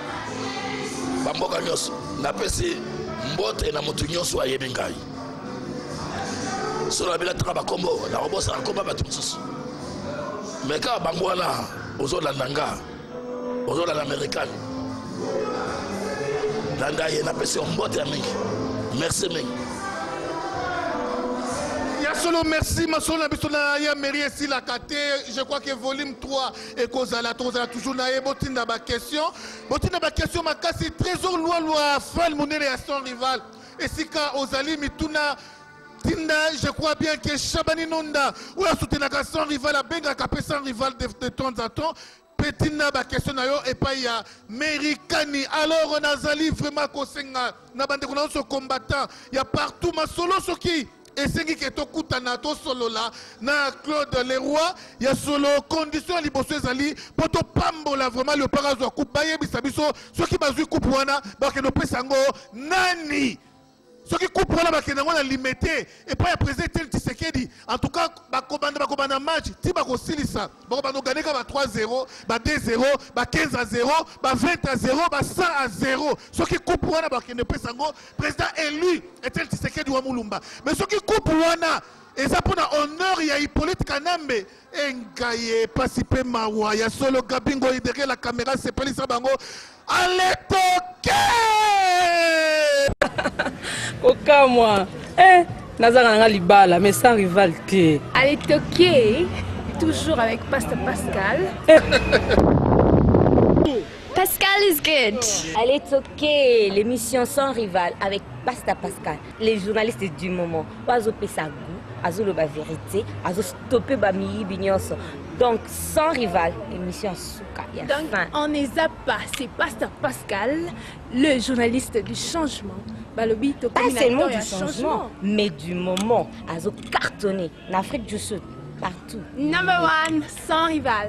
Speaker 6: ba mboka nyonso na pesi mbote na mutu nyonso ayebi ngai sur la belle traba combo la robosa la combat batum sus mais quand bangwana ozo la nanga ozo la américaine landa yena pesi mbote mingi merci mingi
Speaker 1: ya solo merci ma solo bisona ya mairie ici la kate je crois que volume 3 et kozala toujours na ye botinda ba question makasi trésor loi fal monene ya son rival et sika ozali mituna tinda je crois bien que Chabani Nonda ou a soutenu son rival a benga kapé son rival de temps en temps petina ba question na yo et pas ya Americani alors on a zali vraiment kosenga na bande kuna so combattant ya partout ma solo soki et c'est qui est au kutana to solo là na Claude Leroy ya solo condition liboso ezali poto pambola vraiment le parazo coupe baye bisabiso soki bazui coupe wana ba ke no pesango nani ce qui coupe là ba ke na limité et pas ya président Tshisekedi en tout cas ba kobanda match ti ba ko silisa ba ko gagner ka ba 3-0 ba 2-0 ba 15-0 ba 20-0 ba 100-0 ce qui coupe wana ba ke ne pesango président élu était Tshisekedi wa Mulumba mais ce qui coupe wana et ça pour honneur ya Hippolyte Kanambe engaye pasipe mawa ya solo gabingo derrière la caméra c'est pelisa bango allez toquer
Speaker 3: Koka moi. Nazaka nanga libala mais sans rivalité.
Speaker 4: Allez toquer, toujours avec Pasteur Pascal. Pascal is good.
Speaker 5: Allez toquer l'émission sans rival avec Pasteur Pascal, les journalistes du moment. Oiseau Pessago, Azolo ba vérité, Azo stopper ba miyi binyonso. Donc sans rival, l'émission Souka.
Speaker 4: Donc on ne zappe pas, c'est Pasteur Pascal, le journaliste du changement. Balobi,
Speaker 5: pas seulement du changement, mais du moment. Azo cartonné en Afrique du Sud, partout.
Speaker 4: Number 1, sans rival.